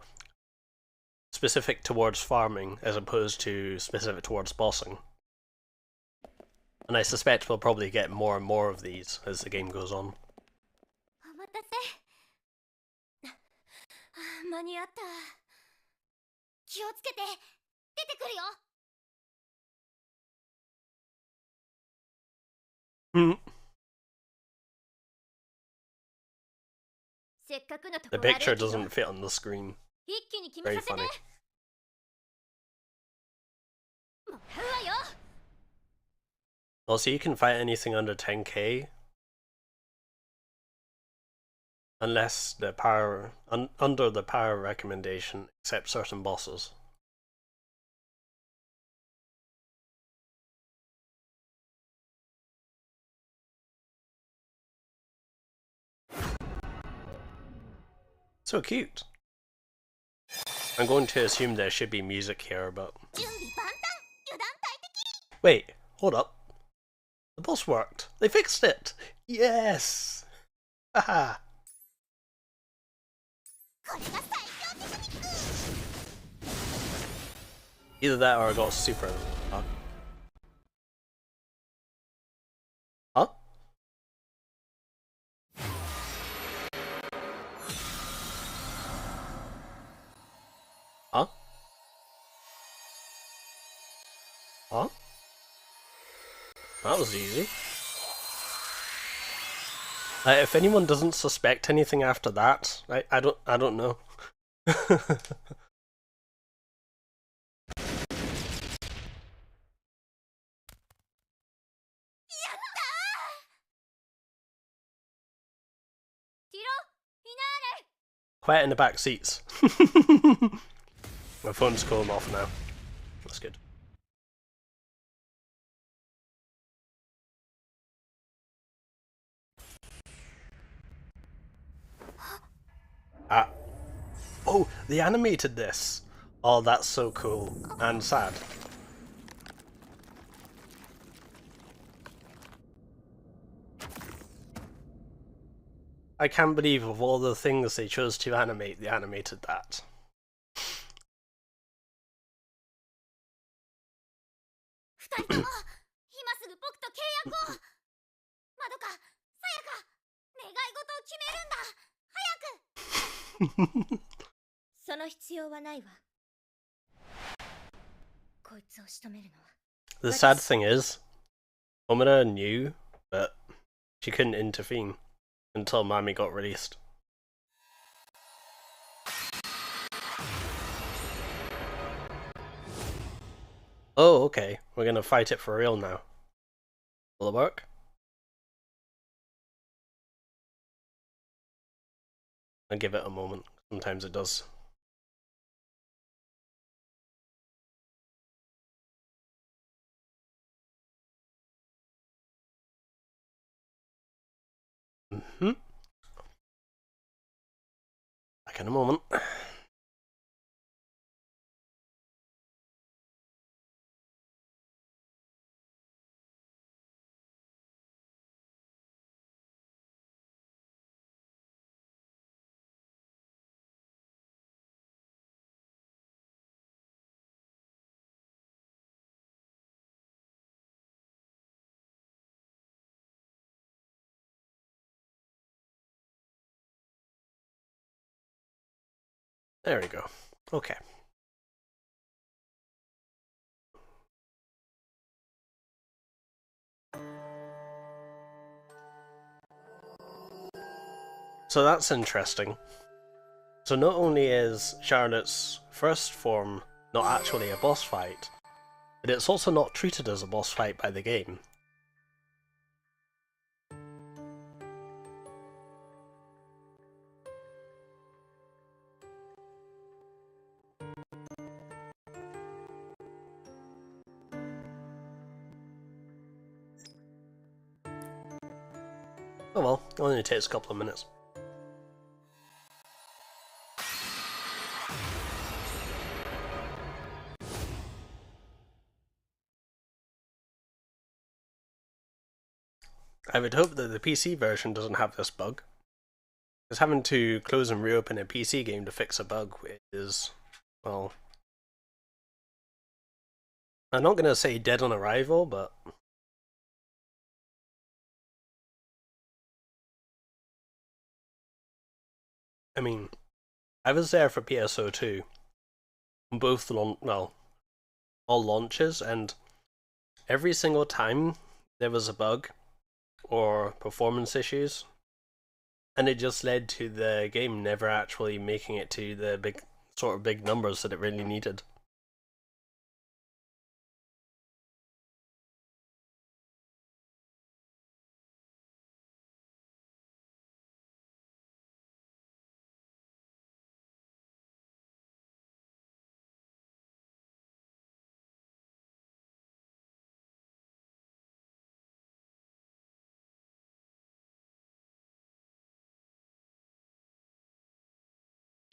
specific towards farming as opposed to specific towards bossing. And I suspect we'll probably get more and more of these as the game goes on. お待たせ。間に合った。気をつけて。出てくるよ。 せっかくのとこ The 悪い picture けど doesn't fit on the screen. 一気に決め Very させて。 funny. もらうわよ。 Also, you can fight anything under 10k unless the power under the power recommendation, except certain bosses. So cute. I'm going to assume there should be music here, but 準備万端。油断大敵。 wait, hold up. The boss worked. They fixed it. Yes. Haha. これが最強テクニック。 Either that or I got a super. Huh? Huh? Huh? That was easy. If anyone doesn't suspect anything after that, I don't know. ティロ、フィナーレ。 Quiet in the back seats. My phone's going off now. That's good. Ah. Oh, they animated this. Oh, that's so cool and sad. I can't believe of all the things they chose to animate, they animated that. 二人とも、今すぐ僕と契約を。まどか、さやか、願い事を決めるんだ。早く。その必要はないわ。こいつを仕留めるのは。 The sad thing is, Omura knew, but she couldn't intervene until Mami got released. Oh, okay. We're gonna fight it for real now. Will it work? I give it a moment. Sometimes it does. Mm-hmm. Back in a moment. There we go. Okay. So that's interesting. So not only is Charlotte's first form not actually a boss fight, but it's also not treated as a boss fight by the game. Oh well, it only takes a couple of minutes. I would hope that the PC version doesn't have this bug. Because having to close and reopen a PC game to fix a bug is, well, I'm not going to say dead on arrival, but I mean, I was there for PSO2, both well, all launches, and every single time there was a bug or performance issues, and it just led to the game never actually making it to the big numbers that it really needed.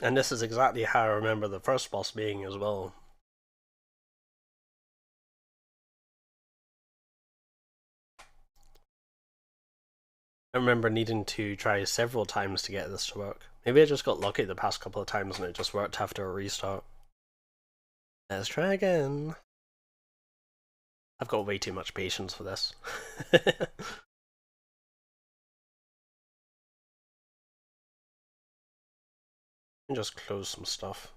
And this is exactly how I remember the first boss being as well. I remember needing to try several times to get this to work. Maybe I just got lucky the past couple of times and it just worked after a restart. Let's try again. I've got way too much patience for this. And just close some stuff.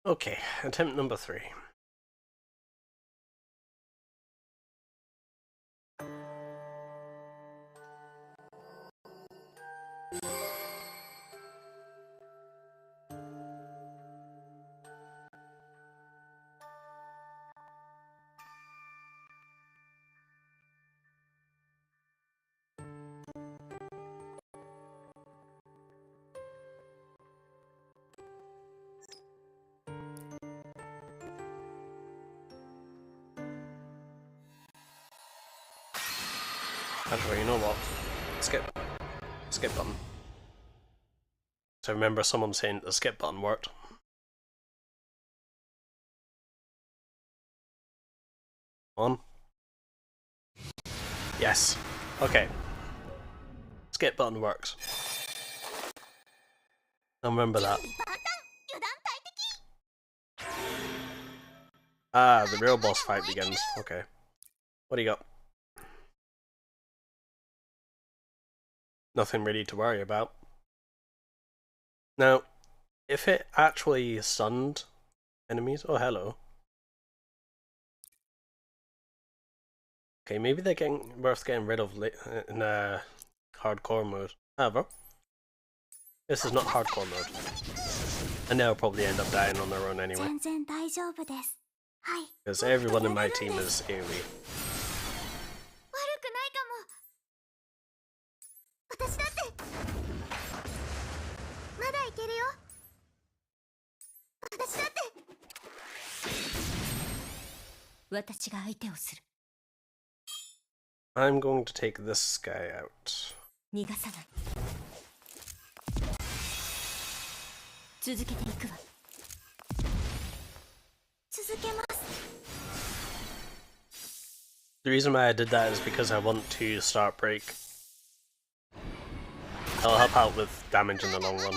Okay, attempt number 3. Actually, you know what? Skip. Skip button. So remember someone saying the skip button worked. On. Yes. Okay. Skip button works. I'll remember that. Ah, the real boss fight begins. Okay. What do you got? Nothing really to worry about. Now, if it actually stunned enemies. Oh, hello. Okay, maybe they're worth getting rid of in hardcore mode. However, this is not hardcore mode. And they'll probably end up dying on their own anyway. Because everyone in my team is AoE. I'm going to take this guy out. The reason why I did that is because I want to start break. It'll help out with damage in the long run.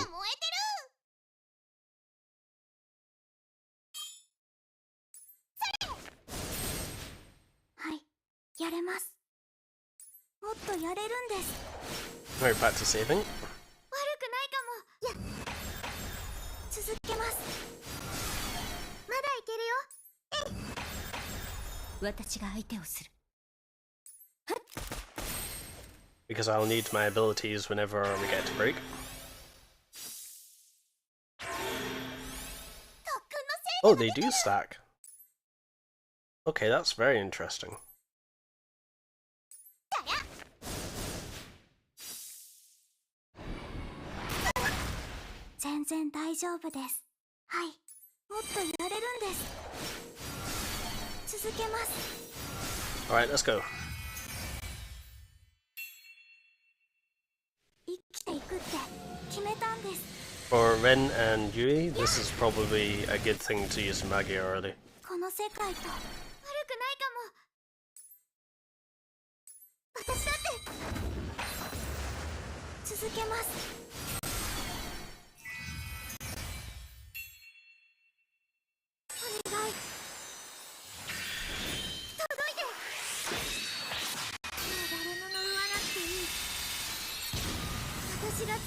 Right, back to saving. Because I'll need my abilities whenever we get to break. Oh, they do stack. Okay, that's very interesting. Alright, let's go. For Ren and Yui, this is probably a good thing to use Magia early.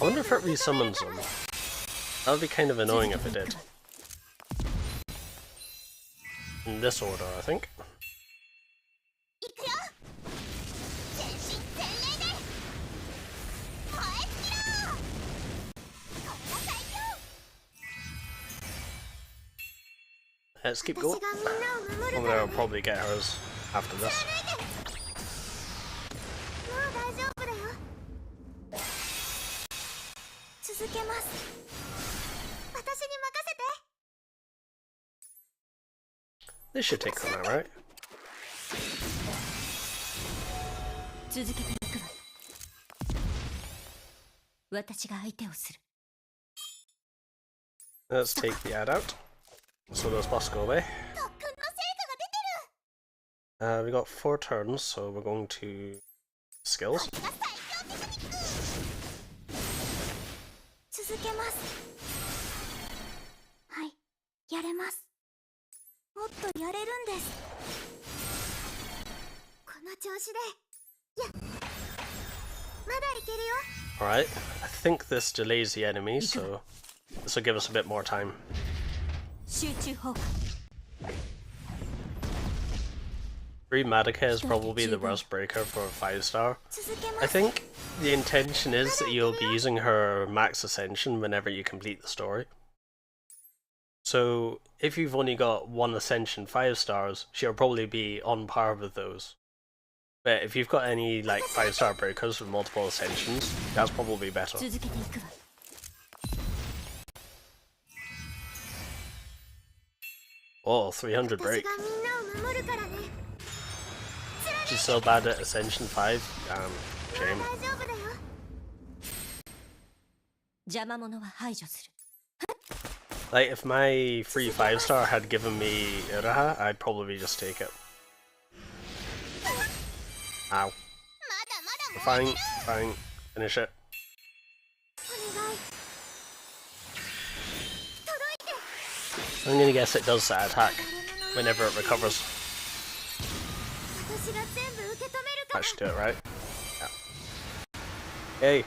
I wonder if it resummons them. That would be kind of annoying if it did. In this order, I think. Let's keep going. Over there, I'll probably get hers after this. This should take them out, right? Let's take the ad out, so those boss go away. We got 4 turns, so we're going to skills. Alright, I think this delays the enemy, so this will give us a bit more time. 3 Madoka is probably the worst breaker for a 5-star. I think the intention is that you'll be using her max ascension whenever you complete the story. So if you've only got 1 ascension 5 stars, she'll probably be on par with those. But if you've got any like 5-star breakers with multiple ascensions, that's probably better. Oh, 300 break. She's so bad at Ascension 5. Shame. Like, if my free 5-star had given me Uraha, I'd probably just take it. Ow. Fine, fine. Finish it. I'm gonna guess it does that attack whenever it recovers. That should do it, right? Yeah. Hey.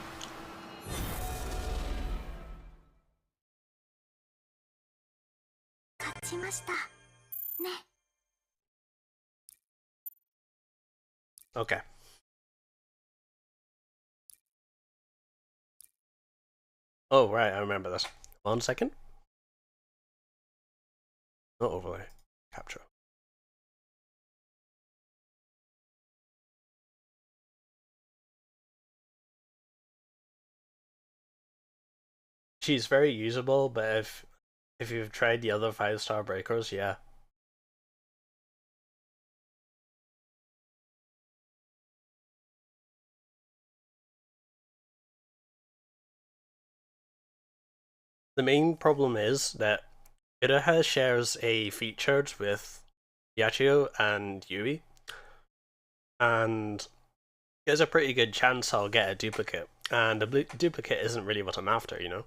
ましたね。 Okay. Oh, right, I remember this. 1 second. Not overlay. Capture. She's very usable, but if you've tried the other 5-star breakers, yeah. The main problem is that Iraha shares a featured with Yachio and Yui, and there's a pretty good chance I'll get a duplicate, and a duplicate isn't really what I'm after, you know?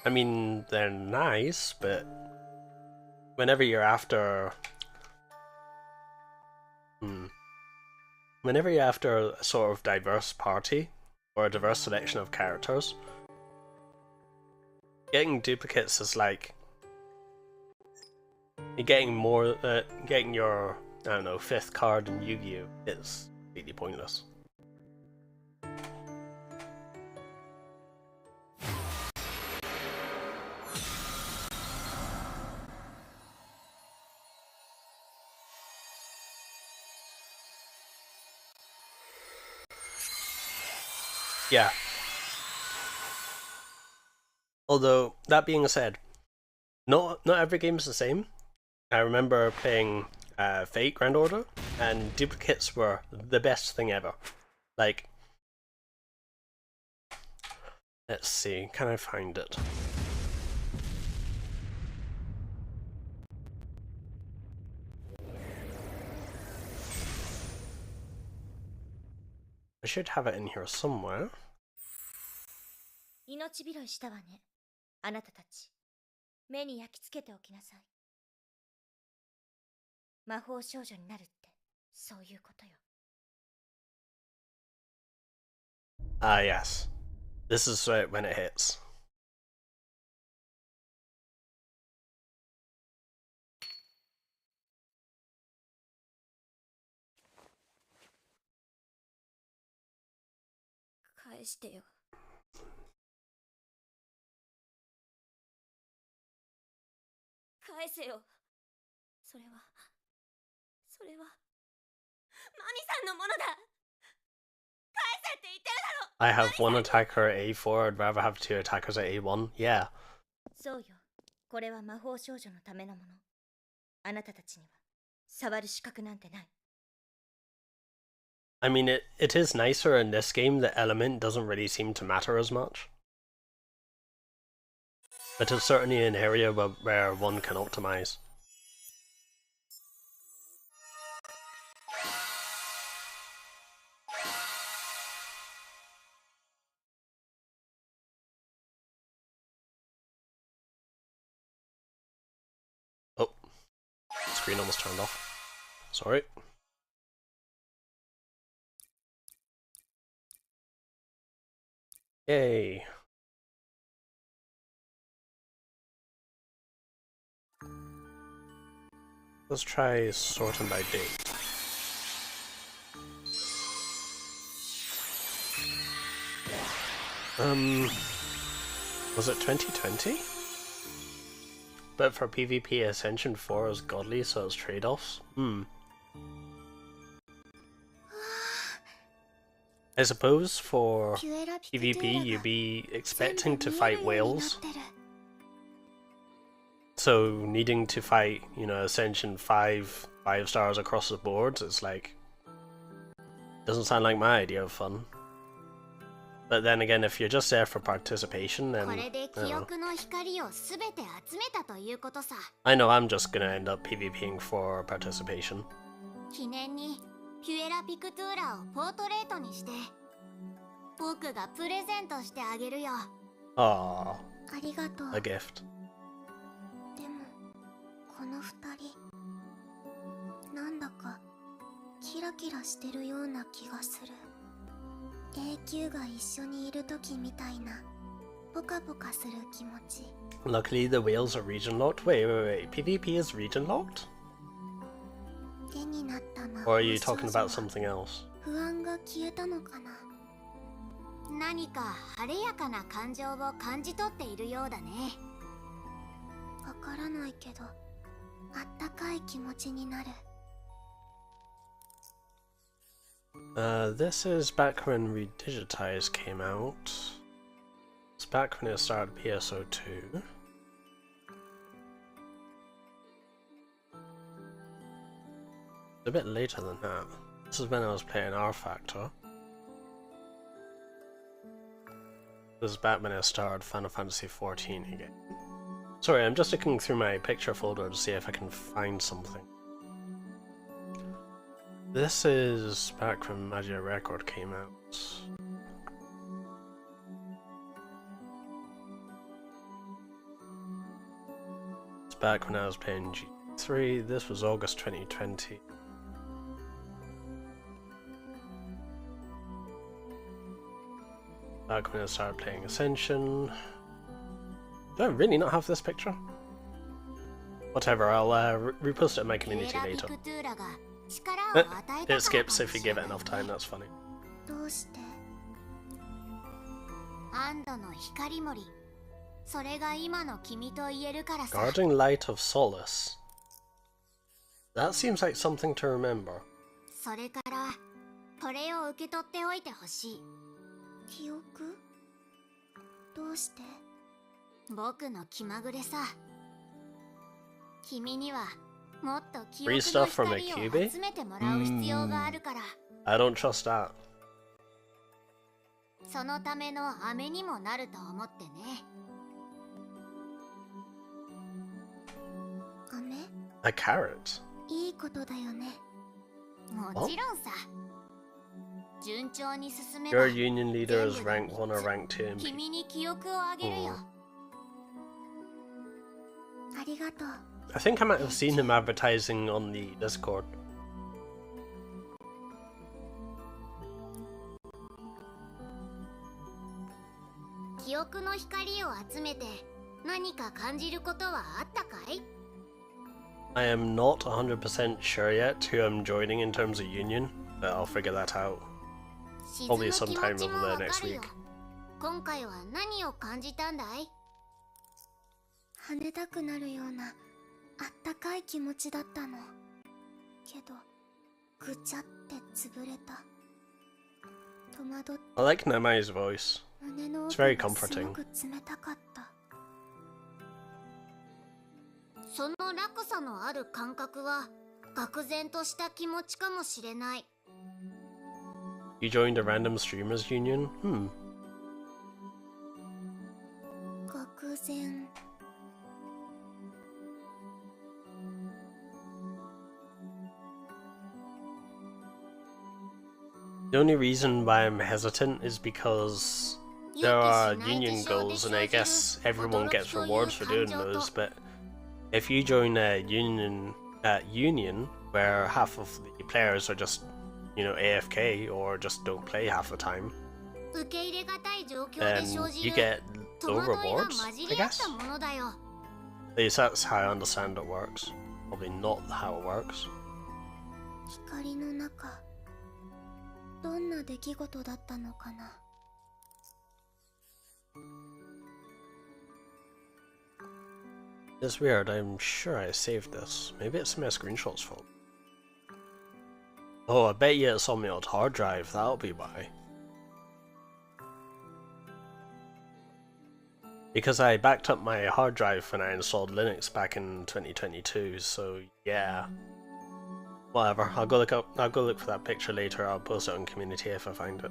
I mean, they're nice, but whenever you're after... Whenever you're after a sort of diverse party, or a diverse selection of characters, getting duplicates is like... You're getting more... getting your, I don't know, 5th card in Yu-Gi-Oh! Is completely pointless. Yeah. Although, that being said, not every game is the same. I remember playing Fate Grand Order, and duplicates were the best thing ever. Like, let's see, can I find it? I should have it in here somewhere. 命拾いしたわね、あなたたち。目に焼き付けておきなさい。魔法少女になるってそういうことよ。 Ah, yes. This is when it hits. 返してよ。返せよ。それはマミさんのものだ。返せって言ってるだろ。 I have one attacker at A4, I'd rather have 2 attackers at A1. Yeah. そうよ。これは魔法少女のためのもの。あなたたちには触る資格なんてない。 I mean, it is nicer in this game that element doesn't really seem to matter as much. But it's certainly an area where one can optimize. Oh, screen almost turned off. Sorry. Yay. Let's try sorting by date. Was it 2020? But for PvP, Ascension 4 is godly, so it's trade-offs? I suppose for PvP, you'd be expecting to fight whales. So needing to fight, you know, Ascension 5 stars across the board, it's like... Doesn't sound like my idea of fun. But then again, if you're just there for participation, then... I know I'm just gonna end up PvPing for participation. 記念にピュエラピクトゥーラをポートレートにして僕がプレゼントしてあげるよ。 Aww. ありがとう。 A gift. でもこの二人なんだかキラキラしてるような気がする。永久が一緒にいる時みたいなポカポカする気持ち。 Luckily, the whales are region locked. Wait. PvP is region locked? 絵になった魔 Or are 法 you 少 talking 女 about は something else? 不安が消えたのかな。何か晴れやかな感情を感じ取っているようだね。わからないけど、あったかい気持ちになる。This is back when Redigitize came out. It's back when it started PSO2. It's a bit later than that. This is when I was playing R Factor. This is back when I started Final Fantasy XIV again. Sorry, I'm just looking through my picture folder to see if I can find something. This is back when Magia Record came out. It's back when I was playing G3. This was August 2020. Back when I started playing Ascension. Do I really not have this picture? Whatever, I'll repost it in my community later. It skips if you give it enough time, that's funny. どうして？安堵の光森。それが今の君と言えるからさ。Guarding Light of Solace. That seems like something to remember. それから、これを受け取っておいてほしい。記憶？どうして？僕の気まぐれさ。君にはもっと記憶の光を集めてもらう必要があるから。I don't trust that. そのための飴にもなると思ってね。飴？ A carrot? いいことだよね。もちろんさ。順調に進めば Your union leader is rank 1 or rank 2 in 君に記憶をあげるよ。ありがとう。I think I might have seen him advertising on the Discord. 記憶の光を集めて何か感じることはあったかい？ I am not 100% sure yet who I'm joining in terms of union, but I'll figure that out. Probably sometime over the next week. 今回は何を感じたんだい？跳ねたくなるようなあったかい気持ちだったの。けど、ぐちゃって潰れた。戸惑って。I like Namai's voice. 胸の It's 奥 very がす comforting. ごく冷たかった。その落差のある感覚は愕然とした気持ちかもしれない。You joined a random streamers union? 愕然。The only reason why I'm hesitant is because there are union goals and I guess everyone gets rewards for doing those, but if you join a union where half of the players are just, you know, AFK or just don't play half the time, then you get low rewards, I guess. At least that's how I understand it works. Probably not how it works. 光の中、どんな出来事だったのかな。It's weird, I'm sure I saved this. Maybe it's my screenshot's fault. Oh, I bet you it's on my old hard drive, that'll be why. Because I backed up my hard drive when I installed Linux back in 2022, so yeah. Whatever, I'll go look for that picture later, I'll post it on community if I find it.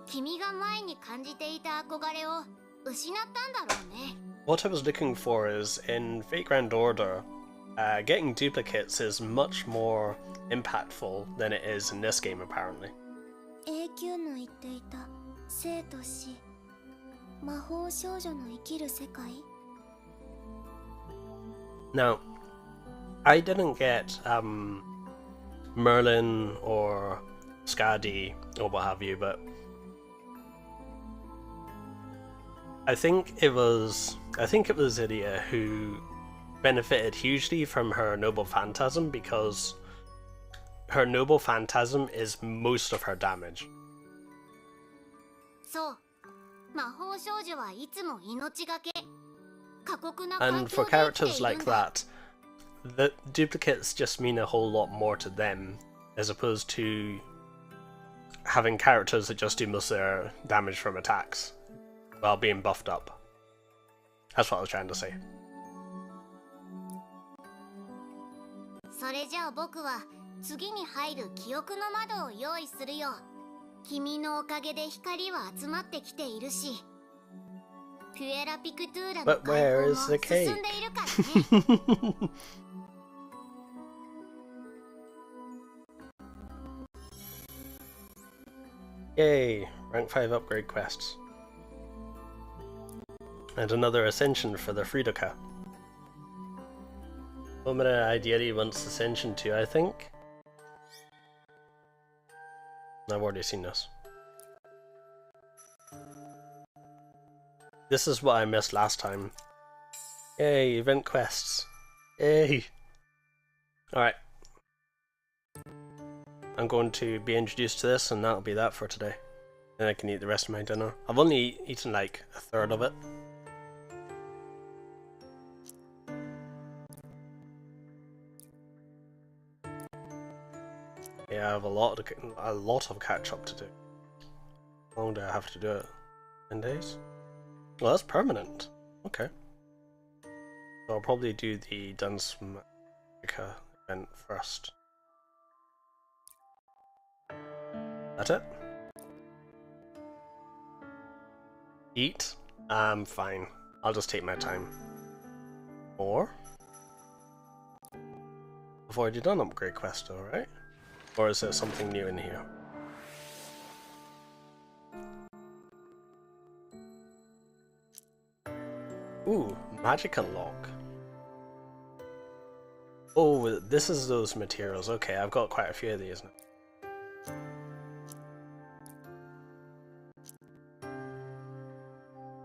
君が前に感じていた憧れを失ったんだろうね。What I was looking for is, in Fate Grand Order, getting duplicates is much more impactful than it is in this game, apparently. 永久の言っていた生と死、魔法少女の生きる世界。 Now, I didn't get Merlin or Skadi or what have you, but I think it was Idia who benefited hugely from her noble phantasm, because her noble phantasm is most of her damage. そう。魔法少女はいつも命がけ。過酷な And 環 for 境で生きて characters いる like んだ。 that, the duplicates just mean a whole lot more to them, as opposed to having characters that just do most of their damage from attacks while being buffed up. That's what I was trying to say. それじゃあ僕は次に入る記憶の窓を用意するよ。君のおかげで光は集まってきているし、ピュエラピクトゥーラの But 解 where 放 is も the 進 cake? んでいるからね。Yay! Rank 5 upgrade quests. And another ascension for the Friedeka. Omina ideally wants ascension too, I think. I've already seen this. This is what I missed last time. Yay, event quests. Yay! Alright. I'm going to be introduced to this, and that'll be that for today. Then I can eat the rest of my dinner. I've only eaten like a third of it. Yeah, I have a lot of catch up to do. How long do I have to do it? 10 days? Well, that's permanent. Okay. So I'll probably do the Dance Magica event first. That's it? Eat? I'm fine. I'll just take my time. Or? I've already done upgrade quest, alright? Or is there something new in here? Ooh, magic unlock. Oh, this is those materials. Okay, I've got quite a few of these now.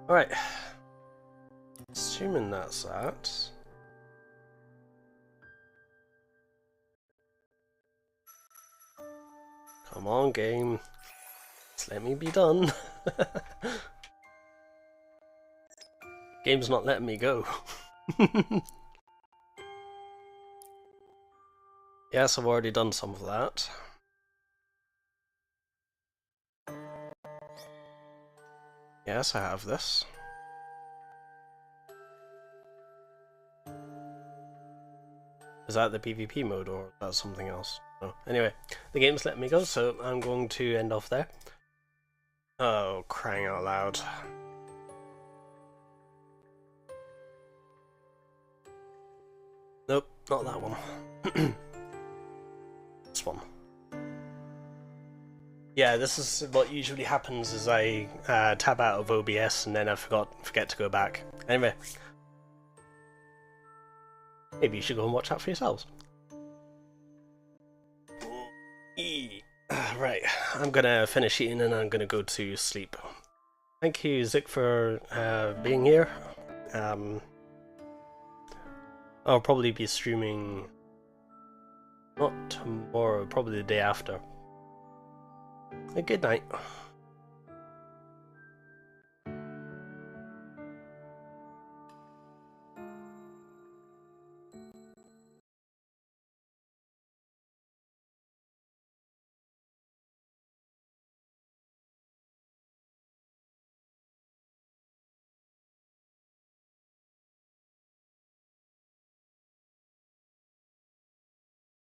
Alright. Assuming that's that. Come on, game. Just let me be done. Game's not letting me go. Yes, I've already done some of that. Yes, I have this. Is that the PvP mode, or is that something else? No. Anyway, the game's letting me go, so I'm going to end off there. Oh, crying out loud. Nope, not that one. This one. Yeah, this is what usually happens, is I tab out of OBS and then I forget to go back. Anyway. Maybe you should go and watch that for yourselves. Right, I'm gonna finish eating and I'm gonna go to sleep. Thank you, Zik, for being here. I'll probably be streaming not tomorrow, probably the day after. Good night.